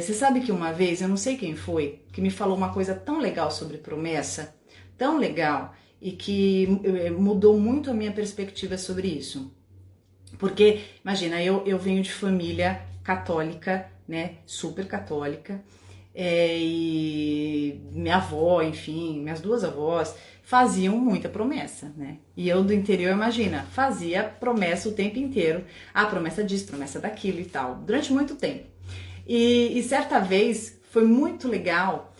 Você sabe que uma vez, eu não sei quem foi, que me falou uma coisa tão legal sobre promessa, tão legal e que mudou muito a minha perspectiva sobre isso. Porque, imagina, eu venho de família católica, né, super católica, e minha avó, enfim, minhas duas avós faziam muita promessa, né? E eu do interior, imagina, fazia promessa o tempo inteiro, promessa disso, promessa daquilo e tal, durante muito tempo. E certa vez foi muito legal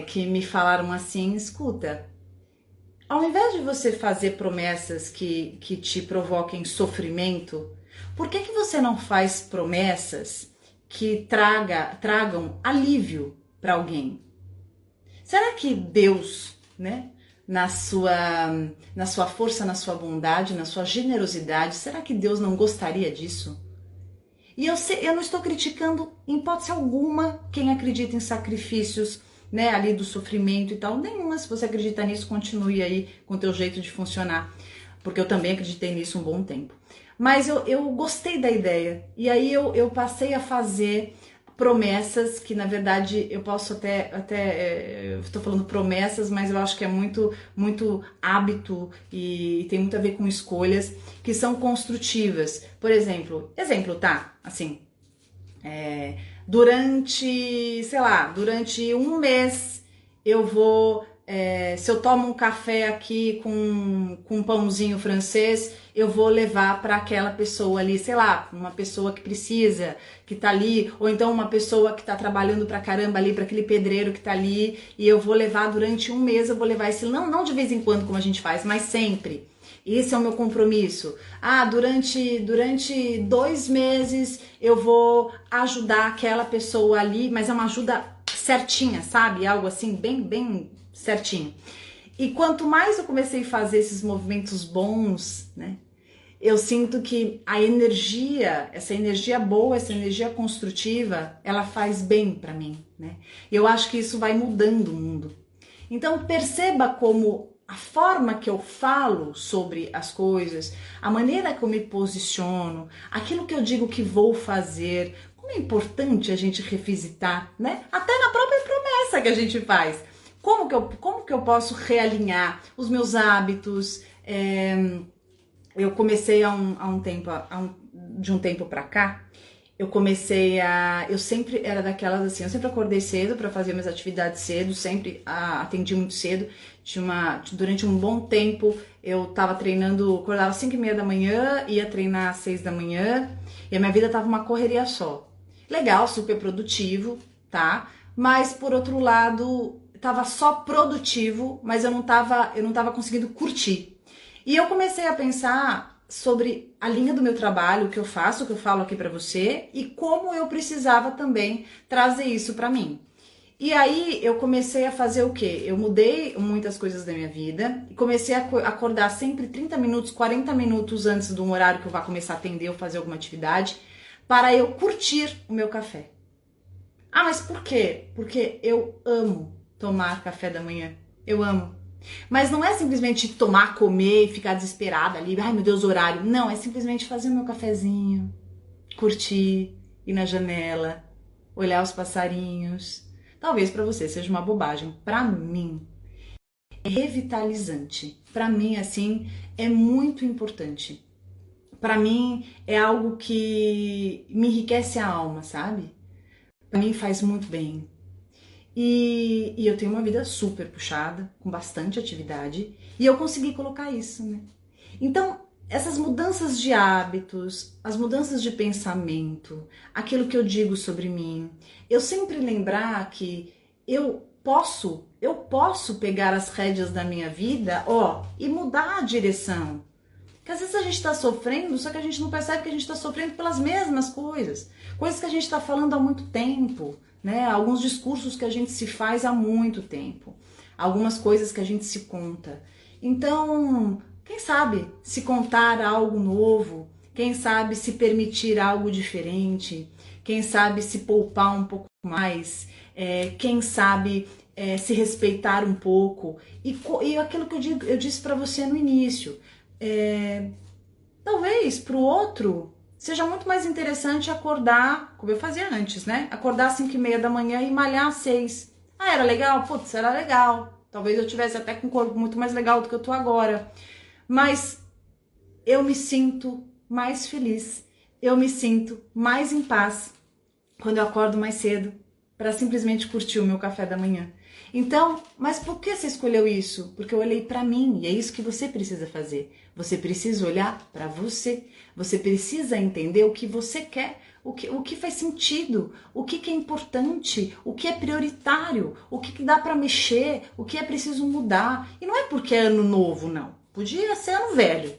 que me falaram assim, escuta, ao invés de você fazer promessas que te provoquem sofrimento, por que você não faz promessas que tragam alívio para alguém? Será que Deus, né, na sua força, na sua bondade, na sua generosidade, será que Deus não gostaria disso? E eu não estou criticando em hipótese alguma quem acredita em sacrifícios, né, ali do sofrimento e tal, nenhuma. Se você acredita nisso, continue aí com o teu jeito de funcionar, porque eu também acreditei nisso um bom tempo. Mas eu gostei da ideia, e aí eu passei a fazer promessas que, na verdade, eu posso estou falando promessas, mas eu acho que é muito hábito e tem muito a ver com escolhas que são construtivas. Por exemplo, tá? Assim, durante um mês eu vou, se eu tomo um café aqui com um pãozinho francês, eu vou levar para aquela pessoa ali, sei lá, uma pessoa que precisa, que tá ali, ou então uma pessoa que tá trabalhando pra caramba ali, para aquele pedreiro que tá ali, e eu vou levar durante um mês, eu vou levar esse, não de vez em quando como a gente faz, mas sempre. Esse é o meu compromisso. Durante 2 meses eu vou ajudar aquela pessoa ali, mas é uma ajuda certinha, sabe? Algo assim, bem certinho. E quanto mais eu comecei a fazer esses movimentos bons, né? Eu sinto que a energia, essa energia boa, essa energia construtiva, ela faz bem pra mim, né? E eu acho que isso vai mudando o mundo. Então perceba como a forma que eu falo sobre as coisas, a maneira que eu me posiciono, aquilo que eu digo que vou fazer, como é importante a gente revisitar, né? Até na própria promessa que a gente faz. Como que eu posso realinhar os meus hábitos? Eu comecei de um tempo pra cá, eu sempre era daquelas assim, eu sempre acordei cedo para fazer minhas atividades cedo, sempre atendi muito cedo. Durante um bom tempo eu tava treinando, acordava às 5:30 da manhã, ia treinar às 6 da manhã, e a minha vida tava uma correria só. Legal, super produtivo, tá? Mas por outro lado, tava só produtivo, mas eu não tava conseguindo curtir. E eu comecei a pensar sobre a linha do meu trabalho, o que eu faço, o que eu falo aqui pra você, e como eu precisava também trazer isso pra mim. E aí eu comecei a fazer o quê? Eu mudei muitas coisas da minha vida e comecei a acordar sempre 30 minutos, 40 minutos antes de um horário que eu vá começar a atender ou fazer alguma atividade, para eu curtir o meu café. Mas por quê? Porque eu amo tomar café da manhã. Eu amo. Mas não é simplesmente tomar, comer e ficar desesperada ali, ai meu Deus, horário. Não, é simplesmente fazer o meu cafezinho, curtir, ir na janela, olhar os passarinhos. Talvez pra você seja uma bobagem. Pra mim, é revitalizante. Pra mim, assim, é muito importante. Pra mim, é algo que me enriquece a alma, sabe? Pra mim faz muito bem. E eu tenho uma vida super puxada, com bastante atividade, e eu consegui colocar isso, né? Então, essas mudanças de hábitos, as mudanças de pensamento, aquilo que eu digo sobre mim, eu sempre lembrar que eu posso pegar as rédeas da minha vida, e mudar a direção. Porque às vezes a gente tá sofrendo, só que a gente não percebe que a gente tá sofrendo pelas mesmas coisas. Coisas que a gente tá falando há muito tempo, né? Alguns discursos que a gente se faz há muito tempo. Algumas coisas que a gente se conta. Então, quem sabe se contar algo novo? Quem sabe se permitir algo diferente? Quem sabe se poupar um pouco mais? Quem sabe se respeitar um pouco? E aquilo que eu disse para você no início. Talvez para o outro seja muito mais interessante acordar, como eu fazia antes, né? Acordar às 5:30 da manhã e malhar às 6. Era legal? Putz, era legal. Talvez eu tivesse até com um corpo muito mais legal do que eu tô agora. Mas eu me sinto mais feliz, eu me sinto mais em paz quando eu acordo mais cedo para simplesmente curtir o meu café da manhã. Então, mas por que você escolheu isso? Porque eu olhei para mim e é isso que você precisa fazer. Você precisa olhar para você. Você precisa entender o que você quer, o que faz sentido, o que é importante, o que é prioritário, o que dá para mexer, o que é preciso mudar. E não é porque é ano novo, não. Podia ser ano velho.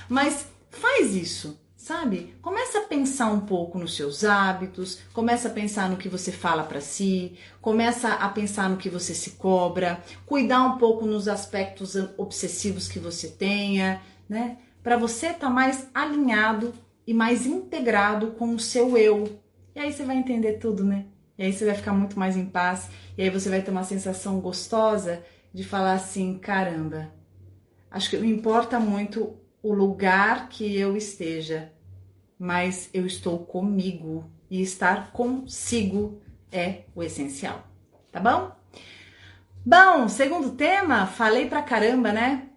Mas faz isso. Sabe? Começa a pensar um pouco nos seus hábitos, começa a pensar no que você fala para si, começa a pensar no que você se cobra, cuidar um pouco nos aspectos obsessivos que você tenha, né? Para você estar mais alinhado e mais integrado com o seu eu. E aí você vai entender tudo, né? E aí você vai ficar muito mais em paz, e aí você vai ter uma sensação gostosa de falar assim, caramba, acho que não importa muito o lugar que eu esteja, mas eu estou comigo e estar consigo é o essencial, tá bom? Bom, segundo tema, falei pra caramba, né?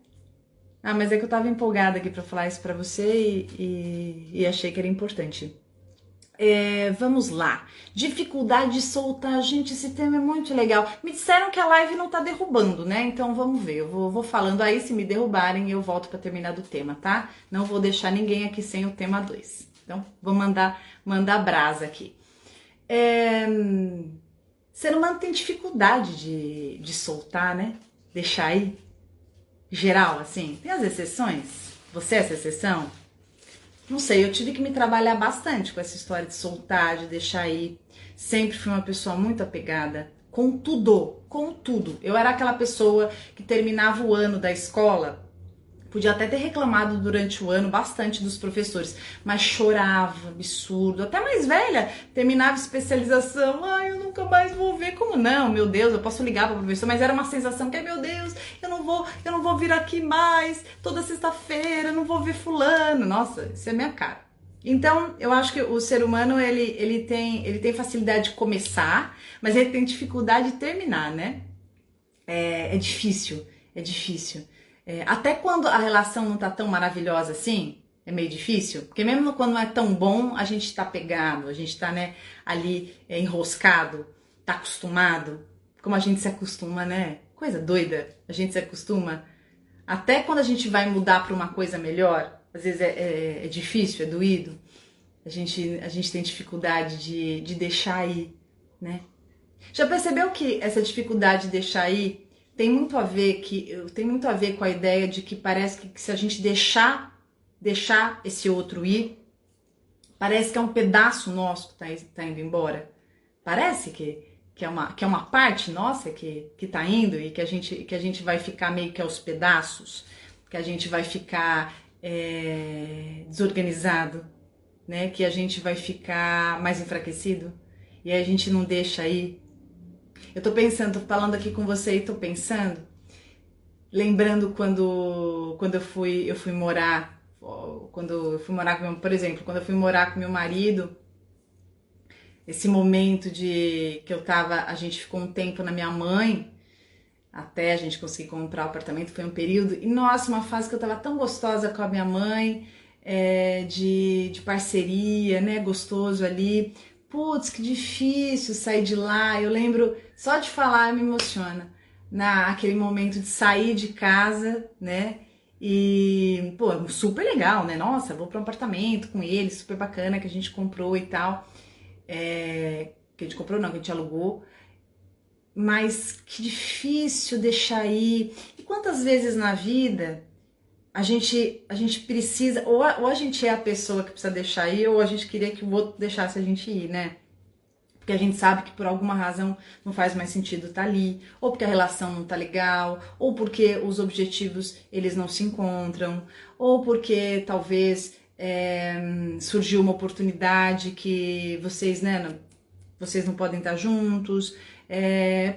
Ah, mas é que eu tava empolgada aqui pra falar isso pra você e achei que era importante. Vamos lá. Dificuldade de soltar. Gente, esse tema é muito legal. Me disseram que a live não tá derrubando, né? Então vamos ver. Eu vou falando aí, se me derrubarem, eu volto pra terminar do tema, tá? Não vou deixar ninguém aqui sem o tema 2. Então, vou mandar brasa aqui. Ser humano tem dificuldade de soltar, né? Deixar aí. Geral, assim. Tem as exceções? Você é essa exceção? Não sei, eu tive que me trabalhar bastante com essa história de soltar, de deixar ir. Sempre fui uma pessoa muito apegada com tudo, com tudo. Eu era aquela pessoa que terminava o ano da escola, podia até ter reclamado durante o ano bastante dos professores, mas chorava, absurdo. Até mais velha, terminava especialização, ai, eu nunca mais vou ver. Como não? Meu Deus, eu posso ligar para o professor, mas era uma sensação que, meu Deus, eu não vou vir aqui mais toda sexta-feira, eu não vou ver fulano. Nossa, isso é minha cara. Então, eu acho que o ser humano, ele tem facilidade de começar, mas ele tem dificuldade de terminar, né? É difícil, é difícil. Até quando a relação não tá tão maravilhosa assim, é meio difícil, porque mesmo quando não é tão bom, a gente tá pegado, a gente tá, né, ali enroscado, tá acostumado, como a gente se acostuma, né? Coisa doida, a gente se acostuma. Até quando a gente vai mudar para uma coisa melhor, às vezes é difícil, é doído, a gente tem dificuldade de deixar ir, né? Já percebeu que essa dificuldade de deixar ir tem muito a ver com a ideia de que parece que se a gente deixar esse outro ir, parece que é um pedaço nosso que tá indo embora. Parece que é uma parte nossa que tá indo e que a gente vai ficar meio que aos pedaços, que a gente vai ficar desorganizado, né? Que a gente vai ficar mais enfraquecido e aí a gente não deixa ir. Eu tô pensando, tô falando aqui com você e tô pensando, lembrando quando eu fui morar, por exemplo, quando eu fui morar com meu marido, esse momento de que a gente ficou um tempo na minha mãe, até a gente conseguir comprar o apartamento, foi um período, e nossa, uma fase que eu tava tão gostosa com a minha mãe, de parceria, né, gostoso ali. Putz, que difícil sair de lá. Eu lembro, só de falar me emociona. Naquele momento de sair de casa, né? E, pô, super legal, né? Nossa, vou para um apartamento com ele, super bacana, que a gente comprou e tal. Que a gente comprou, não, que a gente alugou. Mas que difícil deixar ir. E quantas vezes na vida a gente precisa, ou a gente é a pessoa que precisa deixar ir, ou a gente queria que o outro deixasse a gente ir, né? Porque a gente sabe que por alguma razão não faz mais sentido estar ali, ou porque a relação não tá legal, ou porque os objetivos eles não se encontram, ou porque talvez surgiu uma oportunidade que vocês, né, vocês não podem estar juntos,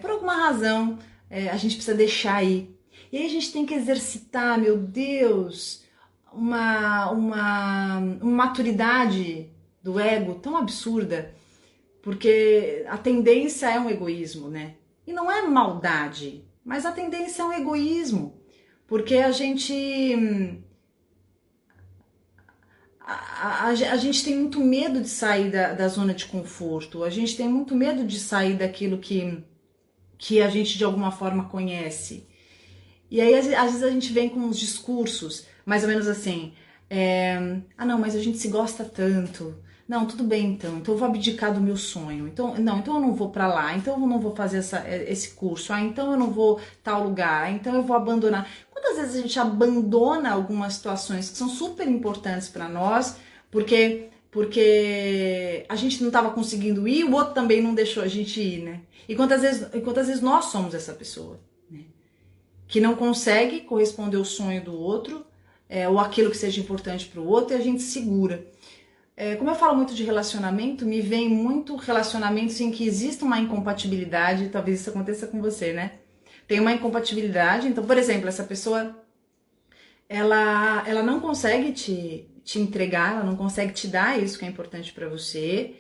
por alguma razão a gente precisa deixar ir. E aí a gente tem que exercitar, meu Deus, uma maturidade do ego tão absurda, porque a tendência é um egoísmo, né? E não é maldade, Mas a tendência é um egoísmo, porque a gente a gente tem muito medo de sair da zona de conforto, a gente tem muito medo de sair daquilo que a gente de alguma forma conhece. E aí, às vezes, a gente vem com uns discursos, mais ou menos assim, ah não, mas a gente se gosta tanto. Não, tudo bem então eu vou abdicar do meu sonho. Então, não, então eu não vou pra lá, então eu não vou fazer esse curso, então eu não vou tal lugar, então eu vou abandonar. Quantas vezes a gente abandona algumas situações que são super importantes pra nós, porque a gente não estava conseguindo ir, o outro também não deixou a gente ir, né? E quantas vezes nós somos essa pessoa, né? Que não consegue corresponder ao sonho do outro, ou aquilo que seja importante para o outro, e a gente segura. Como eu falo muito de relacionamento, me vem muito relacionamentos em que existe uma incompatibilidade, talvez isso aconteça com você, né? Tem uma incompatibilidade, então, por exemplo, essa pessoa, ela não consegue te entregar, ela não consegue te dar isso que é importante para você,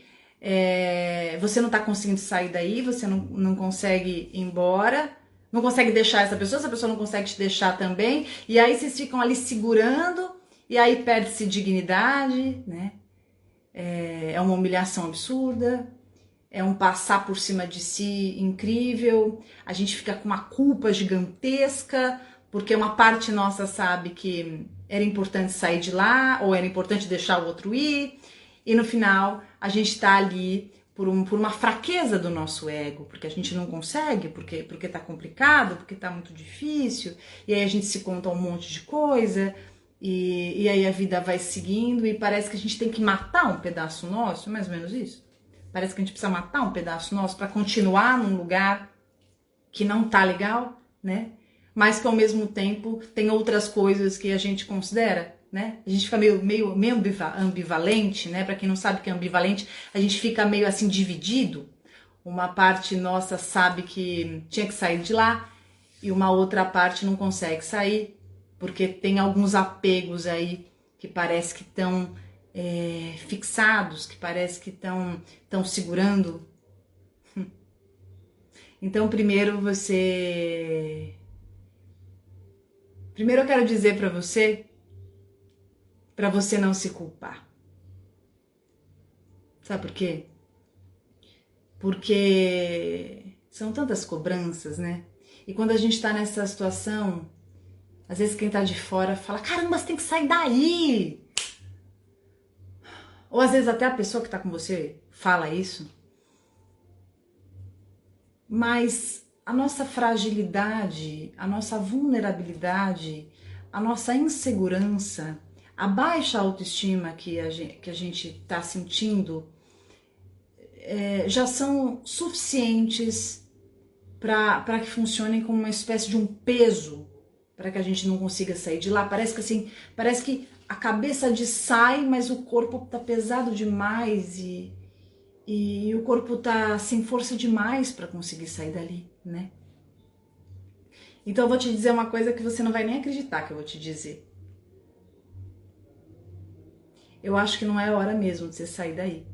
você não tá conseguindo sair daí, você não consegue ir embora, não consegue deixar essa pessoa não consegue te deixar também, e aí vocês ficam ali segurando, e aí perde-se dignidade, né? É uma humilhação absurda, é um passar por cima de si incrível, a gente fica com uma culpa gigantesca, porque uma parte nossa sabe que era importante sair de lá, ou era importante deixar o outro ir, e no final a gente tá ali por uma fraqueza do nosso ego, porque a gente não consegue, porque tá complicado, porque tá muito difícil, e aí a gente se conta um monte de coisa, e aí a vida vai seguindo, e parece que a gente tem que matar um pedaço nosso, mais ou menos isso. Parece que a gente precisa matar um pedaço nosso para continuar num lugar que não tá legal, né? Mas que ao mesmo tempo tem outras coisas que a gente considera, né? A gente fica meio ambivalente, né? Para quem não sabe o que é ambivalente, a gente fica meio assim dividido. Uma parte nossa sabe que tinha que sair de lá e uma outra parte não consegue sair porque tem alguns apegos aí que parece que estão fixados, que parece que estão segurando. Então, primeiro eu quero dizer para você não se culpar. Sabe por quê? Porque são tantas cobranças, né? E quando a gente tá nessa situação, às vezes quem tá de fora fala: caramba, você tem que sair daí! Ou às vezes até a pessoa que tá com você fala isso. Mas a nossa fragilidade, a nossa vulnerabilidade, a nossa insegurança, a baixa autoestima que a gente está sentindo já são suficientes para que funcionem como uma espécie de um peso para que a gente não consiga sair de lá. Parece que a cabeça sai, mas o corpo tá pesado demais e o corpo tá sem força demais para conseguir sair dali, né? Então eu vou te dizer uma coisa que você não vai nem acreditar que eu vou te dizer. Eu acho que não é hora mesmo de você sair daí.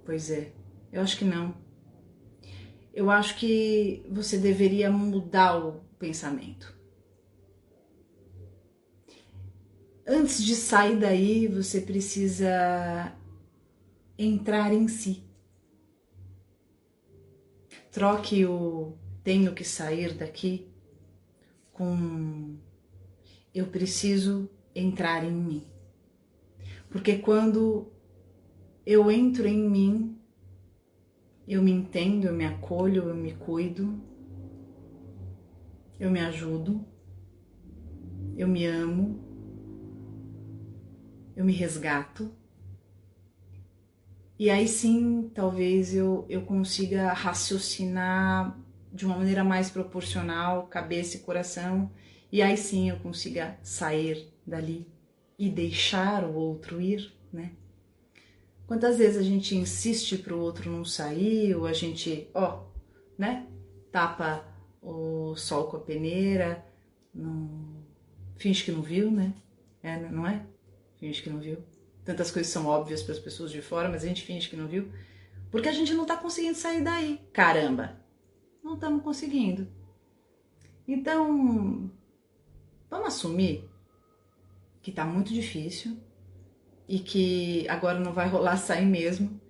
Pois é, eu acho que não. Eu acho que você deveria mudar o pensamento. Antes de sair daí, você precisa entrar em si. Troque o tenho que sair daqui com eu preciso entrar em mim. Porque quando eu entro em mim, eu me entendo, eu me acolho, eu me cuido, eu me ajudo, eu me amo, eu me resgato. E aí sim, talvez eu consiga raciocinar de uma maneira mais proporcional, cabeça e coração, e aí sim eu consiga sair dali e deixar o outro ir, né? Quantas vezes a gente insiste pro outro não sair, ou a gente, né? Tapa o sol com a peneira, não... finge que não viu, né? Não é? Finge que não viu. Tantas coisas são óbvias para as pessoas de fora, mas a gente finge que não viu. Porque a gente não tá conseguindo sair daí. Caramba! Não estamos conseguindo. Então, vamos assumir que tá muito difícil e que agora não vai rolar sair mesmo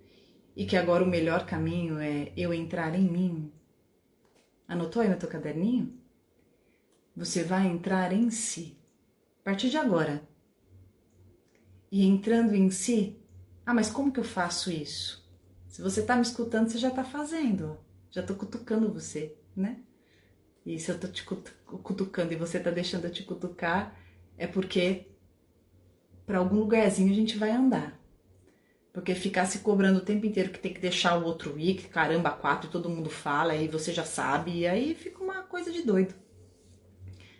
e que agora o melhor caminho é eu entrar em mim. Anotou aí no teu caderninho? Você vai entrar em si, a partir de agora. E entrando em si, mas como que eu faço isso? Se você tá me escutando, você já tá fazendo. Já tô cutucando você, né? E se eu tô te cutucando e você tá deixando eu te cutucar, é porque para algum lugarzinho a gente vai andar. Porque ficar se cobrando o tempo inteiro que tem que deixar o outro ir, que caramba, quatro, e todo mundo fala, e você já sabe, e aí fica uma coisa de doido.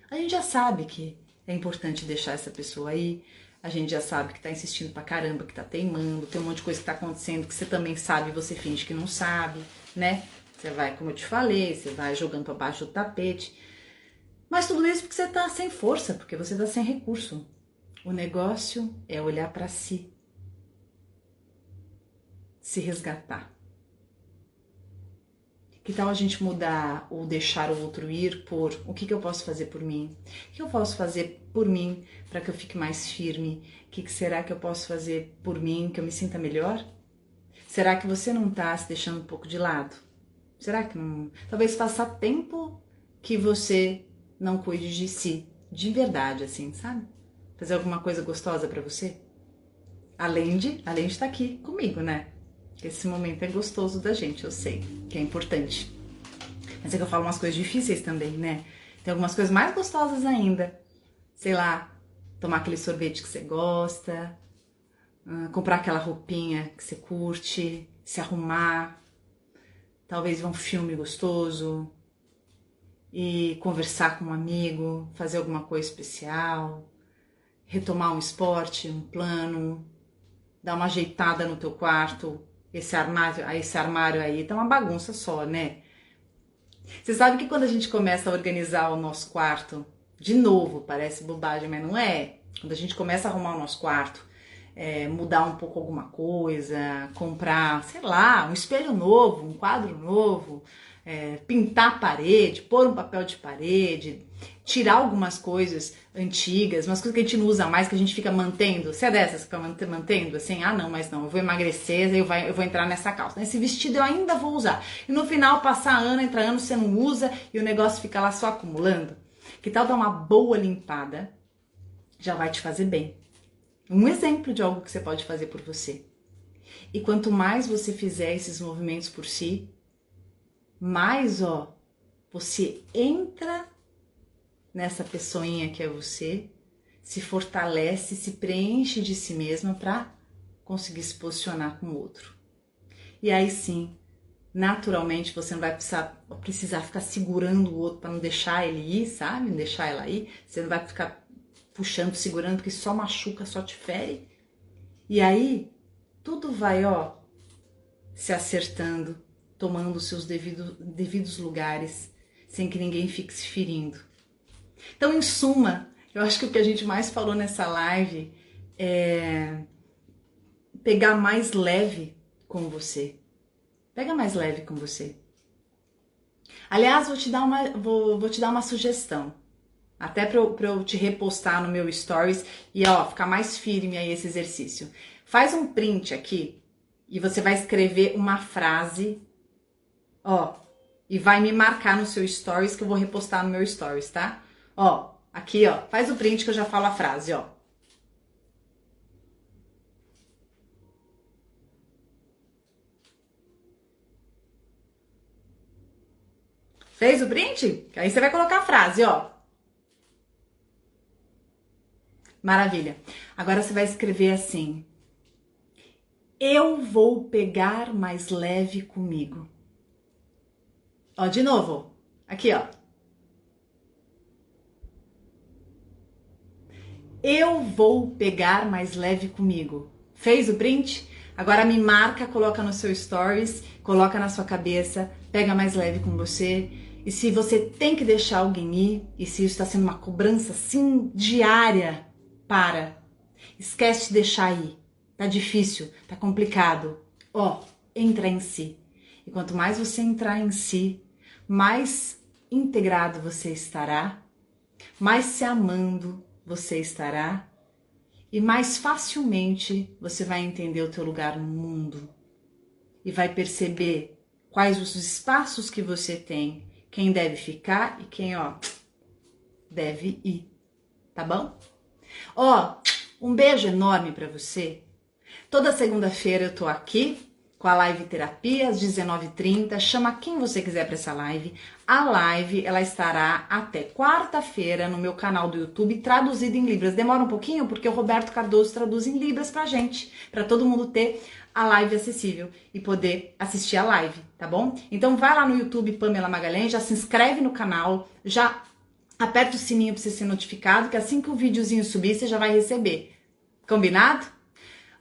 A gente já sabe que é importante deixar essa pessoa aí, a gente já sabe que tá insistindo pra caramba, que tá teimando, tem um monte de coisa que tá acontecendo que você também sabe e você finge que não sabe, né? Você vai, como eu te falei, você vai jogando pra baixo do tapete. Mas tudo isso porque você tá sem força, porque você tá sem recurso. O negócio é olhar pra si, se resgatar. Que tal a gente mudar ou deixar o outro ir por o que eu posso fazer por mim? O que eu posso fazer por mim para que eu fique mais firme? O que será que eu posso fazer por mim que eu me sinta melhor? Será que você não está se deixando um pouco de lado? Será que não? Talvez faça tempo que você não cuide de si, de verdade, assim, sabe? Fazer alguma coisa gostosa para você? Além de estar aqui comigo, né? Esse momento é gostoso da gente, eu sei que é importante. Mas é que eu falo umas coisas difíceis também, né? Tem algumas coisas mais gostosas ainda. Sei lá, tomar aquele sorvete que você gosta, comprar aquela roupinha que você curte, se arrumar, talvez ver um filme gostoso e conversar com um amigo, fazer alguma coisa especial, retomar um esporte, um plano, dar uma ajeitada no teu quarto. Esse armário aí tá uma bagunça só, né? Você sabe que quando a gente começa a organizar o nosso quarto, de novo, parece bobagem, mas não é. Quando a gente começa a arrumar o nosso quarto, mudar um pouco alguma coisa, comprar, sei lá, um espelho novo, um quadro novo, pintar a parede, pôr um papel de parede, tirar algumas coisas antigas, umas coisas que a gente não usa mais, que a gente fica mantendo. Você é dessas que fica mantendo? Assim, não, mas não, eu vou emagrecer, eu vou entrar nessa calça. Nesse vestido eu ainda vou usar. E no final, passar ano, entra ano, você não usa e o negócio fica lá só acumulando. Que tal dar uma boa limpada? Já vai te fazer bem. Um exemplo de algo que você pode fazer por você. E quanto mais você fizer esses movimentos por si, mais, você entra nessa pessoinha que é você, se fortalece, se preenche de si mesma para conseguir se posicionar com o outro. E aí sim, naturalmente você não vai precisar ficar segurando o outro para não deixar ele ir, sabe? Não deixar ela ir. Você não vai ficar puxando, segurando, porque só machuca, só te fere. E aí, tudo vai, se acertando, tomando os seus devidos lugares, sem que ninguém fique se ferindo. Então, em suma, eu acho que o que a gente mais falou nessa live é pegar mais leve com você. Pega mais leve com você. Aliás, vou te dar uma sugestão. Até para eu te repostar no meu stories e ficar mais firme aí esse exercício. Faz um print aqui e você vai escrever uma frase, e vai me marcar no seu stories que eu vou repostar no meu stories, tá? Aqui, faz o print que eu já falo a frase, Fez o print? Aí você vai colocar a frase, Maravilha. Agora você vai escrever assim: eu vou pegar mais leve comigo. De novo. Aqui, eu vou pegar mais leve comigo. Fez o print? Agora me marca, coloca no seu stories, coloca na sua cabeça, pega mais leve com você. E se você tem que deixar alguém ir, e se isso está sendo uma cobrança assim diária, esquece de deixar ir. Tá difícil, tá complicado. Entra em si. E quanto mais você entrar em si, mais integrado você estará, mais se amando você estará e mais facilmente você vai entender o teu lugar no mundo e vai perceber quais os espaços que você tem, quem deve ficar e quem, deve ir, tá bom? Um beijo enorme pra você. Toda segunda-feira eu tô aqui com a live terapia às 19h30. Chama quem você quiser para essa live. A live ela estará até quarta-feira no meu canal do YouTube traduzida em Libras. Demora um pouquinho porque o Roberto Cardoso traduz em Libras pra gente, para todo mundo ter a live acessível e poder assistir a live, tá bom? Então vai lá no YouTube Pamela Magalhães, já se inscreve no canal, já aperta o sininho para você ser notificado, que assim que o videozinho subir você já vai receber. Combinado?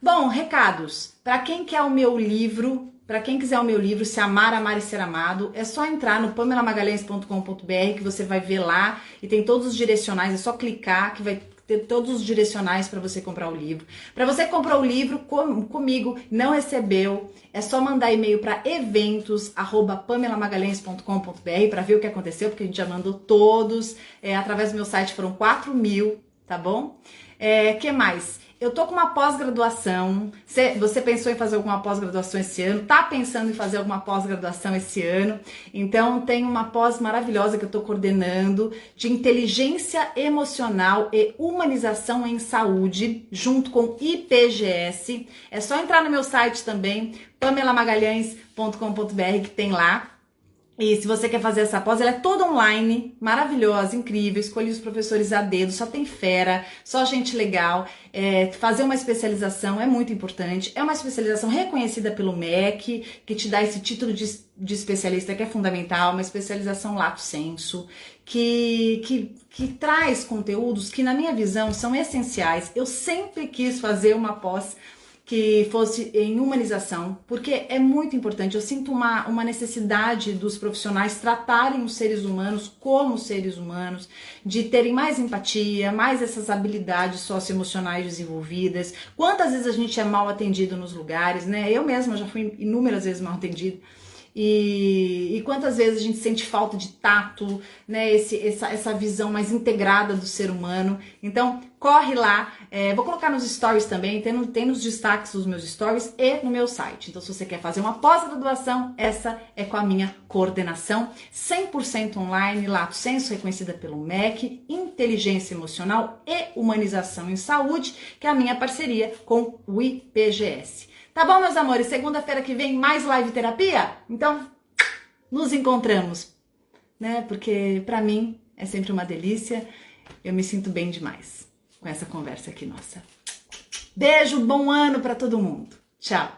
Bom, recados. Para quem quer o meu livro, para quem quiser o meu livro, Se Amar, Amar e Ser Amado, é só entrar no pamelamagalhães.com.br que você vai ver lá e tem todos os direcionais, é só clicar que vai ter todos os direcionais para você comprar o livro. Para você que comprou o livro comigo, não recebeu, é só mandar e-mail para eventos@pamelamagalhaes.com.br para ver o que aconteceu, porque a gente já mandou todos, através do meu site foram 4.000, tá bom? Que mais? Eu tô com uma pós-graduação. Você pensou em fazer alguma pós-graduação esse ano? Tá pensando em fazer alguma pós-graduação esse ano? Então tem uma pós maravilhosa que eu tô coordenando de inteligência emocional e humanização em saúde, junto com IPGS. É só entrar no meu site também, pamelamagalhaes.com.br, que tem lá. E se você quer fazer essa pós, ela é toda online, maravilhosa, incrível, escolhi os professores a dedo, só tem fera, só gente legal. Fazer uma especialização é muito importante, é uma especialização reconhecida pelo MEC, que te dá esse título de especialista que é fundamental, uma especialização lato sensu, que traz conteúdos que na minha visão são essenciais. Eu sempre quis fazer uma pós que fosse em humanização, porque é muito importante. Eu sinto uma necessidade dos profissionais tratarem os seres humanos como seres humanos, de terem mais empatia, mais essas habilidades socioemocionais desenvolvidas. Quantas vezes a gente é mal atendido nos lugares, né? Eu mesma já fui inúmeras vezes mal atendida. E quantas vezes a gente sente falta de tato, né? Essa visão mais integrada do ser humano. Então, corre lá. Vou colocar nos stories também, tem nos destaques dos meus stories e no meu site. Então, se você quer fazer uma pós-graduação, essa é com a minha coordenação. 100% online, lato sensu, reconhecida pelo MEC, inteligência emocional e humanização em saúde, que é a minha parceria com o IPGS. Tá bom, meus amores? Segunda-feira que vem, mais live terapia? Então, nos encontramos, né? Porque pra mim é sempre uma delícia. Eu me sinto bem demais com essa conversa aqui nossa. Beijo, bom ano pra todo mundo. Tchau.